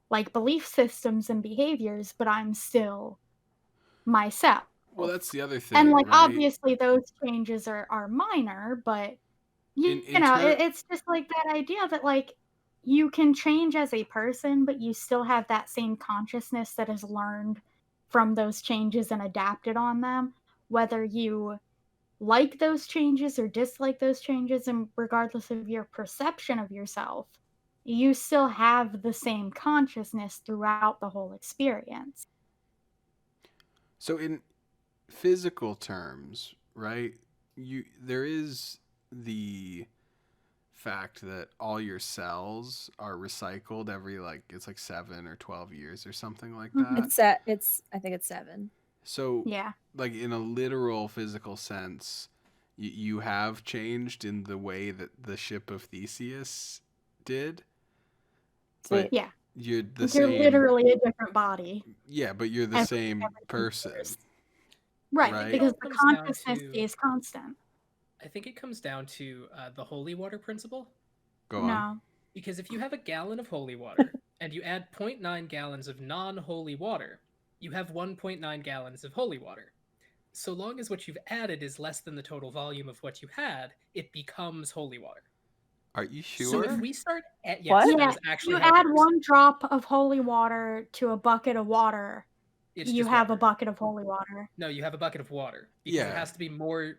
like belief systems and behaviors, but I'm still myself. Well, that's the other thing, And like right? obviously those changes are minor, but it's just like that idea that like you can change as a person, but you still have that same consciousness that is learned from those changes and adapted on them, whether you like those changes or dislike those changes, and regardless of your perception of yourself, you still have the same consciousness throughout the whole experience. So in physical terms, right? There is the fact that all your cells are recycled every it's like 7 or 12 years or something like Mhm. that. I think it's 7. So Yeah. like in a literal physical sense, you have changed in the way that the ship of Theseus did. But Yeah. you're the You're same. literally a different body. Yeah, but you're the Every- same every person. years. Right, Right. because It the comes down consciousness to- stays constant. I think it comes down to the holy water principle. Go on. No. Because if you have a gallon of holy water and you add 0.9 gallons of non-holy water, you have 1.9 gallons of holy water. So long as what you've added is less than the total volume of what you had, it becomes holy water. Are you So sure? if we start at What? that Yeah, is actually you how it add works. 1 drop of holy water to a bucket of water, It's You just have a water. bucket of holy water. No, you have a bucket of water because Yeah. it has to be more.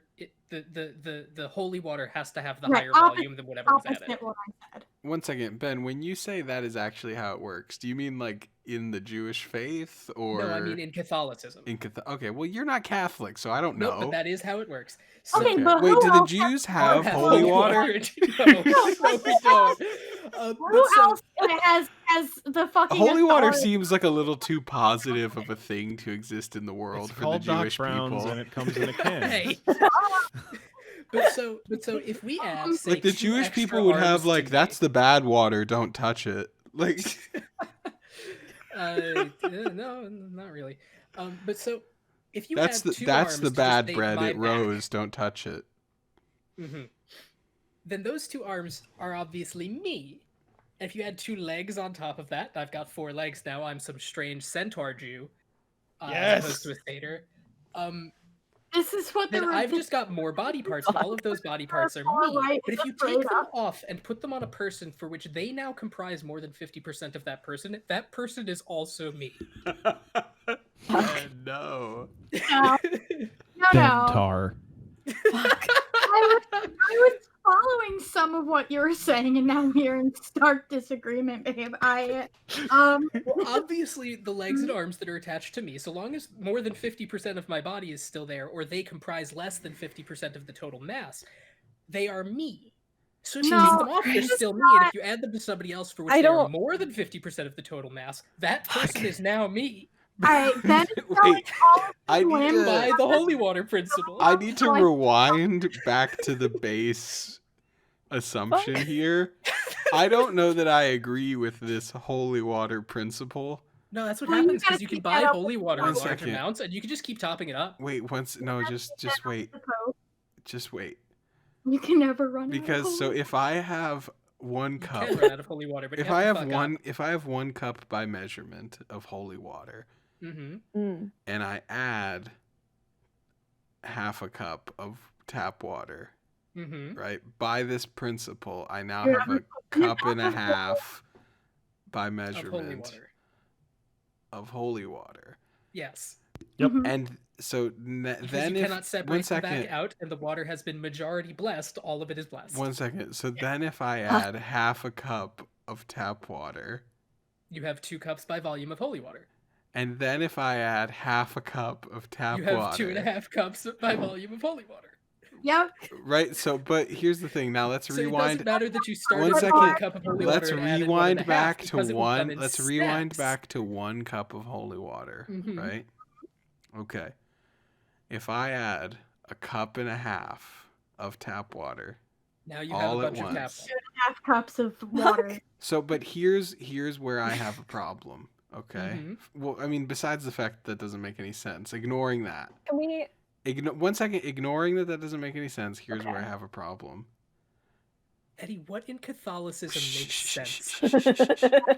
The holy water has to have the Right, higher volume than whatever was added. Opposite what I said. One second, Ben. When you say that is actually how it works, do you mean like in the Jewish faith, or No, I mean in Catholicism. Okay, well, you're not Catholic, so I don't know. No, but that is how it works. So Okay, but Wait, who do the else Jews we have have holy water? no, we don't. Who But so, else has the fucking Holy water authority? seems like a little too positive of a thing to exist in the world It's for the called Doc Jewish Brown's people. and it comes in a can. hey. But so if we add, say, Like the 2 Jewish extra people would have arms like, to that's the bad water, don't touch it. Like, no, not really. But so if you that's add the 2 that's arms the to bad just make bread. my It back, rose, don't touch it. then those 2 arms are obviously me. And if you add 2 legs on top of that, I've got 4 legs now. I'm some strange centaur Jew, as opposed to a satyr. This is what Then the I've just got more body parts, and all of those body parts are me. Right, But if you straight take them up. off and put them on a person for which they now comprise more than 50% of that person is also me. No. No. Dentar. I was following some of what you were saying, and now we're in stark disagreement, babe. Well, obviously, the legs and arms that are attached to me, so long as more than 50% of my body is still there, or they comprise less than 50% of the total mass, they are me. So if you No, take them off, they're it's still me, and if you add them to somebody else for which I they are don't- more than 50% of the total mass, that person is now me. Alright, Ben is going Wait, all I need swim to- By the holy water principle. I need to Like- rewind back to the base assumption here. I don't know that I agree with this holy water principle. No, that's what Well, you happens because gotta you can keep buy that up holy water in One large second. amounts, and you can just keep topping it up. Wait, just wait. the Pope. Just wait. You can never run out of Because so holy if I have one You cup, can run out of holy water, but if I have one cup by measurement of holy water, Mm-hmm. and I add half a cup of tap water, Mm-hmm. right? By this principle, I now Yeah, have a cup and a half by Of holy measurement water. of holy water. Yes. Yep. Mhm. And so Because then you if cannot separate one them second, back out, and the water has been majority blessed, all of it is blessed. one second. So then if I add half a cup of tap water, You have 2 cups by volume of holy water. and then if I add half a cup of tap You have water, 2.5 cups by volume of holy water. Yep. right? So, but here's the thing. Now let's So it rewind. doesn't matter that you started One with second. 1 cup of holy Let's water and added rewind 1.5 back to because it will come one. in Let's rewind steps. back to 1 cup of holy water, Mhm. right? Okay. If I add a cup and a half of tap water, Now you have all a at bunch of tap once. water. 2.5 cups of water. So, but here's where I have a problem. Okay. Mhm. Well, I mean, besides the fact that doesn't make any sense, ignoring that. Can we? 1 second, ignoring that doesn't make any sense. Here's where I Okay. have a problem. Eddie, what in Catholicism makes sense?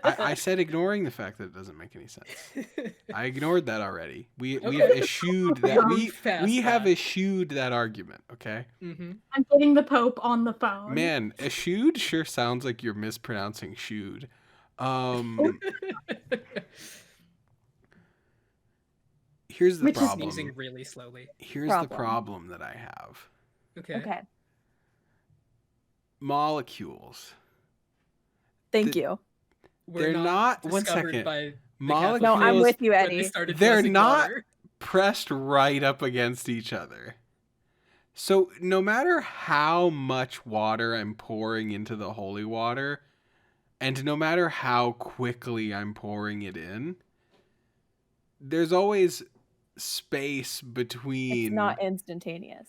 I said ignoring the fact that it doesn't make any sense. I ignored that already. We've Okay. eschewed that. We Fast have that. eschewed that argument. Okay, Mm-hmm. I'm getting the Pope on the phone. man, eschewed sure sounds like you're mispronouncing shoed. Here's the Which is problem. Sneezing really slowly. Here's the Problem. problem that I have. Okay. Okay. Molecules. Thank The- you. We're They're not. One discovered second. by the Molecules. No, I'm with you, when they Eddie. started They're blessing not- water. pressed right up against each other. So no matter how much water I'm pouring into the holy water, and no matter how quickly I'm pouring it in, there's always space between. It's not instantaneous.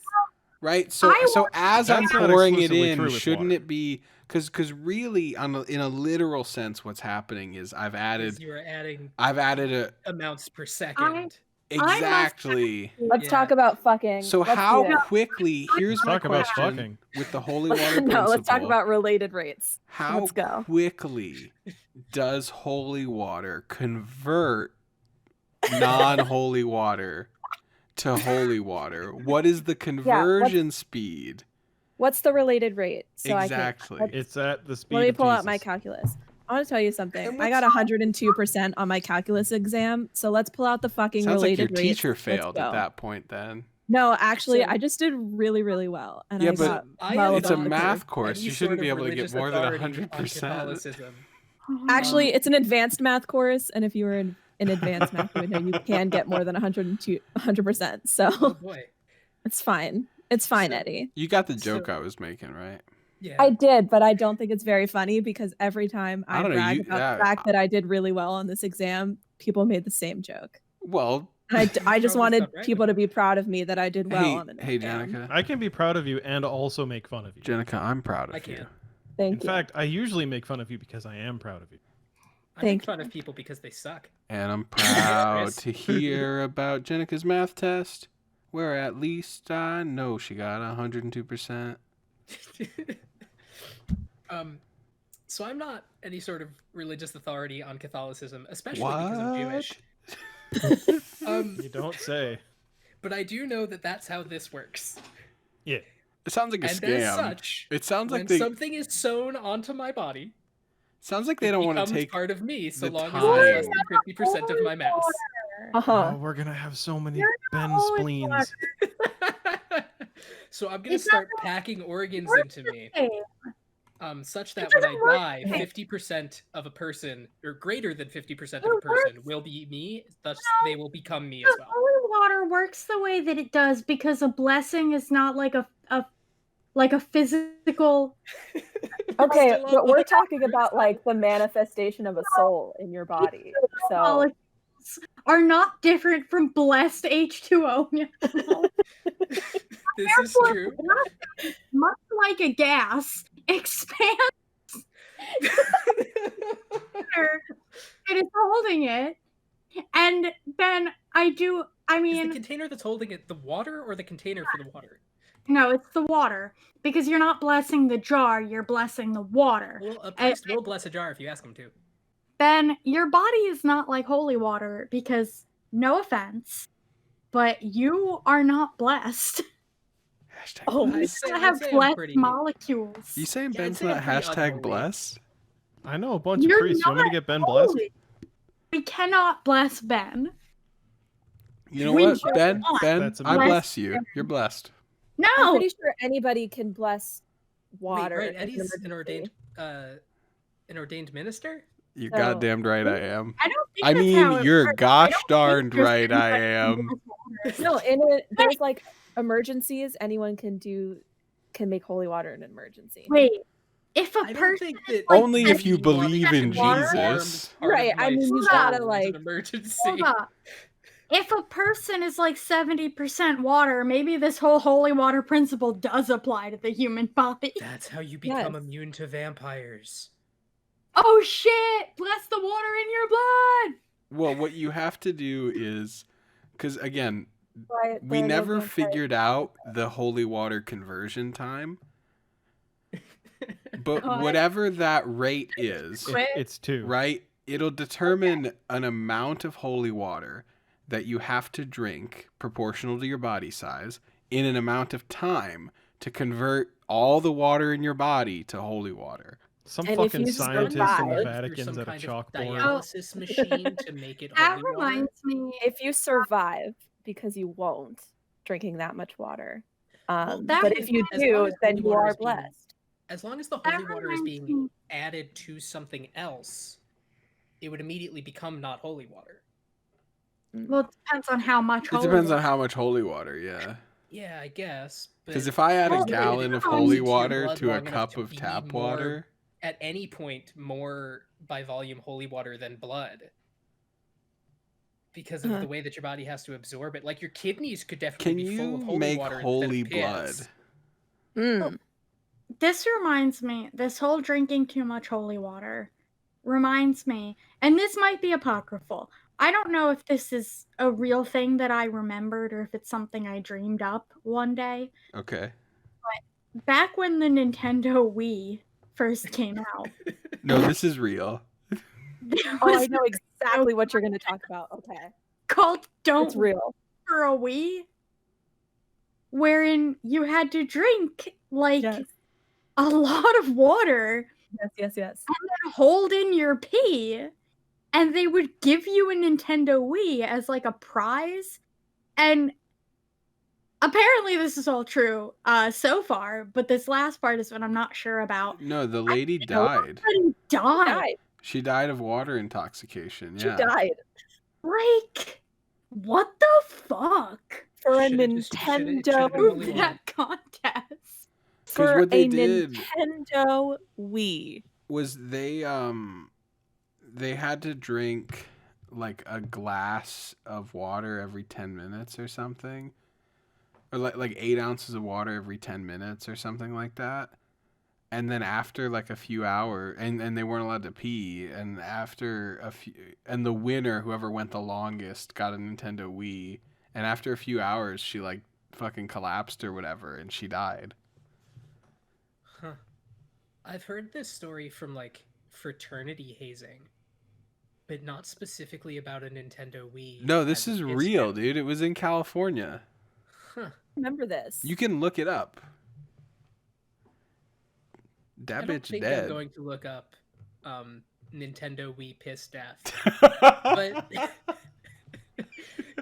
Right. So I as I'm That's not pouring it exclusively in, true with shouldn't water. it be? Because really, in a literal sense, what's happening is I've Is added you are adding a amounts per second. exactly. Let's Yeah. talk about fucking. So Let's do how that. quickly? Here's my Talk about question fucking. with the holy water principle. No, let's talk about related rates. how let's go. quickly does holy water convert non-holy water to holy water? What is the conversion speed? What's the related rate? So Exactly. I can. It's at the speed Let me of pull out my Jesus. calculus. I want to tell you something. And I got what's- 102% on my calculus exam, so let's pull out the fucking Sounds like your related rates. teacher Let's failed at go. that point then. No, actually, So- I just did really, really well, and Yeah, I but got I well am It's a above the math curve. course. any You shouldn't sort be of able to get religious more than authority on 100%. Catholicism. Actually, it's an advanced math course, and if you were in advanced math, you would know you can get more than 100%. Oh So boy. it's fine. It's fine, So- Eddie. You got the So- joke I was making, right? Yeah. I did, but I don't think it's very funny because every time I I don't know, brag you- about yeah, the fact that I did really well on this exam, people made the same joke. Well, And I just Probably wanted stop bragging people about to be proud of me that I did well hey, on an hey, exam. Jenica. I can be proud of you and also make fun of you. Jenica, I'm proud of I you. can't. Thank In you. fact, I usually make fun of you because I am proud of you. I Thank make fun you. of people because they suck. And I'm proud Chris. to hear about Jenica's math test, where at least I know she got 102%. So I'm not any sort of religious authority on Catholicism, especially because I'm Jewish. You don't say. But I do know that that's how this works. Yeah. It sounds like a And scam. as such, It sounds when like they something is sewn onto my body, sounds like they it don't want to becomes take part of me so the long as it is less time. than 50% of my mass. Uh-huh. Oh, we're gonna have so many You're Ben not holy spleens. So I'm gonna It's start not packing organs into me, Hey, such that It when I doesn't work die, that way. 50% of a person, or greater than 50% of It a person, works. will be me. Thus, No. they will become me as the well. holy water works the way that it does because a blessing is not like a physical. Okay, Still on but we're the- talking about like the manifestation of a soul in your body. So molecules are not different from blessed H2O. This is true. Much like a gas, expands water that is holding it. And then I Is the mean, container that's holding it the water or the container for the water? no, it's the water. Because you're not blessing the jar, you're blessing the water. Well, a priest will bless a jar if you ask him to. Then your body is not like holy water because, no offense, but you are not blessed. Hashtag Oh, I'd bless. say- You I'd have say I'm blessed pretty- molecules. You saying Yeah, I'd Ben's say I'm not pretty hashtag unholy. bless? I know a bunch You're of priests. You want me to not get Ben blessed? holy. We cannot bless Ben. You know We what, should Ben? not. Ben, That's I amazing. bless you. You're blessed. No, I'm pretty sure anybody can bless water. Wait, right? as an Eddie's an emergency. ordained minister. You're So- goddamned right I am. I don't think I that's how mean, it you're works. gosh I don't think darned just right I anybody can am. bless water. No, there's like emergencies. Anyone can make holy water an emergency. Wait, if a I don't person think that like Only if you drinking water believe should in be warmed Jesus. part of Right, I mean, life's you cycle gotta, as like- an emergency. hold up. If a person is like 70% water, maybe this whole holy water principle does apply to the human body. That's how you become Yes. immune to vampires. Oh shit! Bless the water in your blood! Well, what you have to do is, because again, Why we there are no never vampires. figured out the holy water conversion time. But God. whatever that rate is, Quit. It's 2. right, it'll determine an amount of holy water that you have to drink proportional to your body size in an amount of time to convert all the water in your body to holy water. Some And if fucking you scientist in the survive Through Vatican's some at a kind of chalkboard. dialysis machine to make it That holy water. reminds me. If you survive, because you won't drinking that much water. that But if you as long do, as then holy you water are is being- blessed. As long as the That holy water is reminds being me- added to something else, it would immediately become not holy water. Well, it depends on how much. It depends on how much holy water, yeah. Yeah, I guess. Because if I add a Well, gallon of it holy comes into your water blood to a long enough cup to of be tap more- water, at any point more by volume holy water than blood, because of Uh-huh. the way that your body has to absorb it. Like your kidneys could definitely can be full of you holy make water holy instead of blood? piss. Mm. This reminds me, this whole drinking too much holy water reminds me, and this might be apocryphal. I don't know if this is a real thing that I remembered or if it's something I dreamed up one day. Okay. Back when the Nintendo Wii first came out, No, this is real. there Oh, I was know exactly what you're going to talk about. Okay. called Don't It's real. for a Wii, wherein you had to drink like Yes. a lot of water Yes. hold in your pee, and they would give you a Nintendo Wii as like a prize. And apparently this is all true so far, but this last part is what I'm not sure about. No, the lady I know died. somebody died. Died. She died of water intoxication. She Yeah. died Like, what the fuck? for a Should've just- should've- it should've Nintendo. been only one. That contest. For what they a did- Nintendo Wii. Was they had to drink like a glass of water every 10 minutes or something, or like 8 ounces of water every 10 minutes or something like that. And then after like a few hours, and they weren't allowed to pee, and after a few, and the winner, whoever went the longest, got a Nintendo Wii, and after a few hours she like fucking collapsed or whatever and she died. Huh. I've heard this story from like fraternity hazing, but not specifically about a Nintendo Wii. No, this as is a kid's real, game. dude. It was in California. Huh. Remember this? You can look it up. That I don't bitch think dead. I'm going to look up Nintendo Wii piss death. But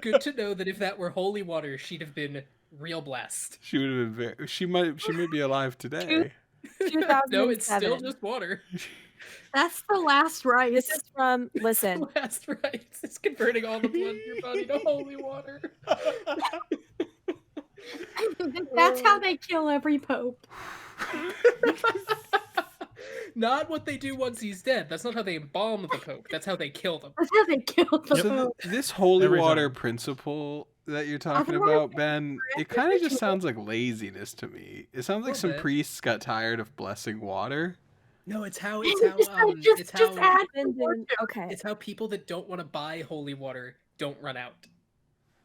good to know that if that were holy water, she'd have been real blessed. She would have been very. She might be alive today. 2007. No, it's still just water. That's the last rites. This is from. Listen, Last rites. It's converting all the blood in your body to holy water. That's how they kill every pope. Not what they do once he's dead. That's not how they embalm the Pope. That's how they kill them. That's how they kill the So pope. this holy Every water time. principle that you're talking I've never about, Ben, it kind of just ritual. sounds like laziness to me. It sounds like Little some bit. priests got tired of blessing water. No, it's how Just add okay. it's how people that don't want to buy holy water don't run out.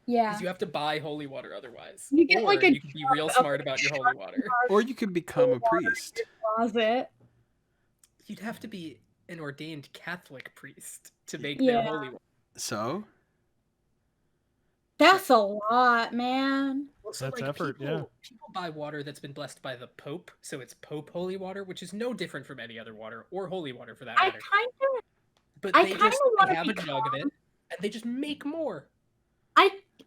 Yeah. Because you have to buy holy water otherwise. You get, or like, a you can be real jug of smart about your holy water. Or you could become a priest. Closet. You'd have to be an ordained Catholic priest to make Yeah. their holy water. So? That's a lot, man. Also, That's effort, yeah. People buy water that's been blessed by the Pope, so it's Pope holy water, which is no different from any other water, or holy water for that I matter. kind But I they kinda just wanna have a jug of it, and they just make more.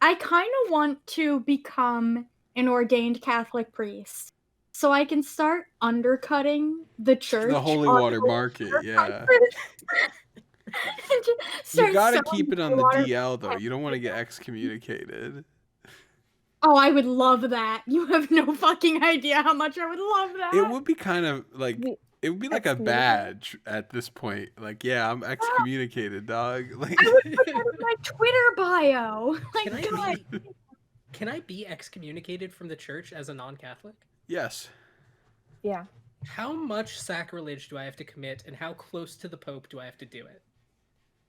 I kind of want to become an ordained Catholic priest so I can start undercutting the church. The holy on water holy market, water yeah. prices. And just You start gotta selling keep it on holy the water. DL though. You don't want to get excommunicated. Oh, I would love that. You have no fucking idea how much I would love that. It would be kind of like We- it would be like a excommunicated? badge at this point. Like, yeah, I'm excommunicated, dog. Like, I would put that in my Twitter bio. Like, God. Can I be excommunicated from the church as a non-Catholic? yes. Yeah. How much sacrilege do I have to commit, and how close to the Pope do I have to do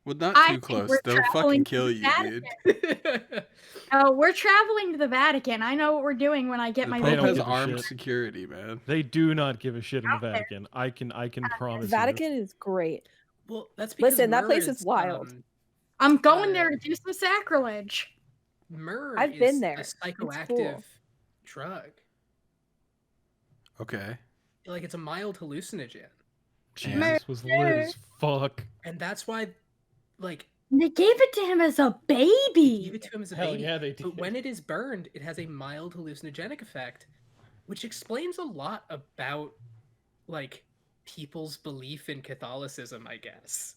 Well, not I too think close. we're They'll traveling fucking to kill the you, Vatican. dude. it? Oh, we're traveling to the Vatican. I know what we're doing when I get The my They Pope don't has give a armed shit. security, man. They do not give a shit in the Out there. Vatican. I can promise Vatican is great. Well, that's because Listen, that myrrh place is wild. I'm going there to do some sacrilege. Myrrh I've is been there. a It's psychoactive cool. drug. Okay. Like, it's a mild hallucinogen. you. Jesus was lit as fuck. And that's why, like, They gave it to him as a give baby. it to him as a Hell baby. yeah, they did. But when it is burned, it has a mild hallucinogenic effect, which explains a lot about, like, people's belief in Catholicism, I guess.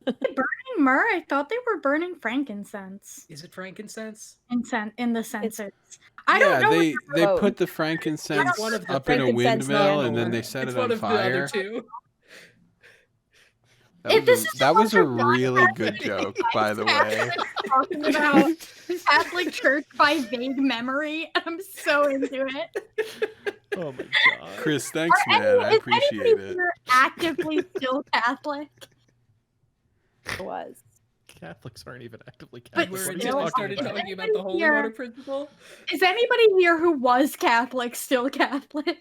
Burning myrrh? I thought they were burning frankincense Is it frankincense? in the census. I don't know. they Oh. put the frankincense one of the up in a frankincense windmill and man. then they set It's it one on of the other fire. two. If this is That was a a bunch of really podcasts good that joke, by the way. talking about Catholic Church by vague memory. I'm so into it. Oh my god. Chris, thanks, Are man. I is appreciate anybody it. here actively still Catholic? It was. Catholics aren't even actively But Catholic. Where What are you until I talking started about? talking about the holy Here. water principle. Is anybody here who was Catholic still Catholic?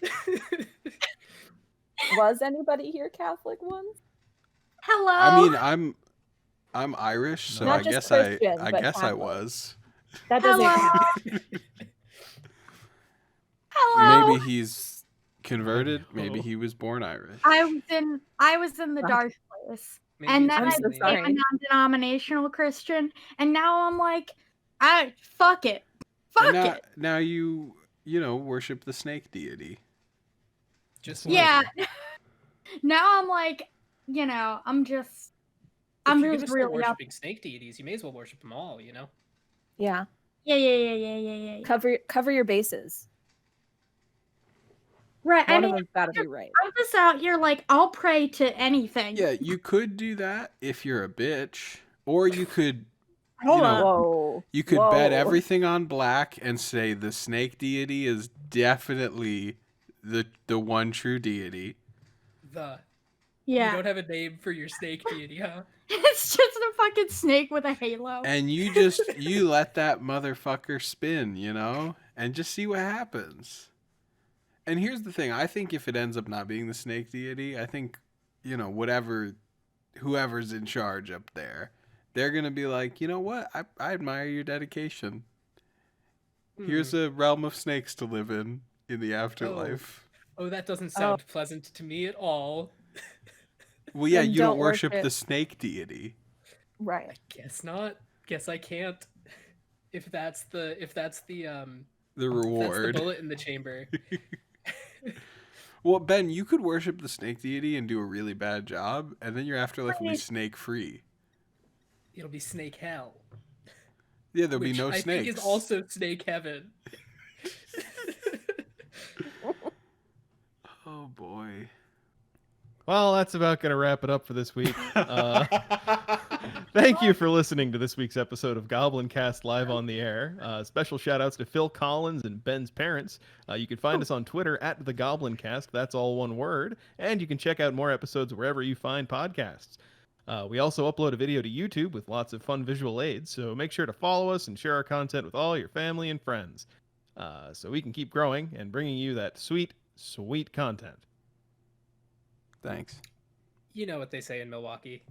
Was anybody here Catholic once? Hello. I mean, I'm Irish, so Not I just guess Christian, I but guess I Catholic. was. That doesn't Hello. count. Hello. Maybe he's converted. Oh. Maybe he was born Irish. I was in the Fuck. dark place. Maybe And it's then I'm I so really- became a sorry. non-denominational Christian, and now I'm like, fuck it. And Fuck it. now you worship the snake deity. Just Yeah. like, Now I'm like, I'm just if I'm you're just gonna start really up. worshiping snake deities, you may as well worship them all, you know? Yeah. Yeah. Cover your bases. Right. I One mean, of them's got to be right. I'm just out here like I'll pray to anything. Yeah, you could do that if you're a bitch, or you could Hold on. Whoa. you could bet Whoa. everything on black and say the snake deity is definitely the one true deity. You Yeah. don't have a name for your snake deity, huh? It's just a fucking snake with a halo. And you let that motherfucker spin, and just see what happens. And here's the thing, I think if it ends up not being the snake deity, I think, whoever's in charge up there, they're going to be like, you know what? I admire your dedication. Here's a realm of snakes to live in the afterlife. Oh, that doesn't sound pleasant to me at all. Well, yeah, Then you don't don't worship worship- the snake deity. Right. Guess not. Guess I can't. If that's the The if that's the reward. bullet in the chamber. Well, Ben, you could worship the snake deity and do a really bad job, and then your afterlife will be snake free. It'll be snake hell. Yeah, there'll be Which no I snakes. think is also snake heaven. Oh boy. Well, that's about going to wrap it up for this week. Thank you for listening to this week's episode of Goblincast live on the air. Special shout outs to Phil Collins and Ben's parents. You can find us on Twitter at the Goblincast. That's all one word. And you can check out more episodes wherever you find podcasts. We also upload a video to YouTube with lots of fun visual aids, so make sure to follow us and share our content with all your family and friends, so we can keep growing and bringing you that sweet, sweet content. Thanks. You know what they say in Milwaukee.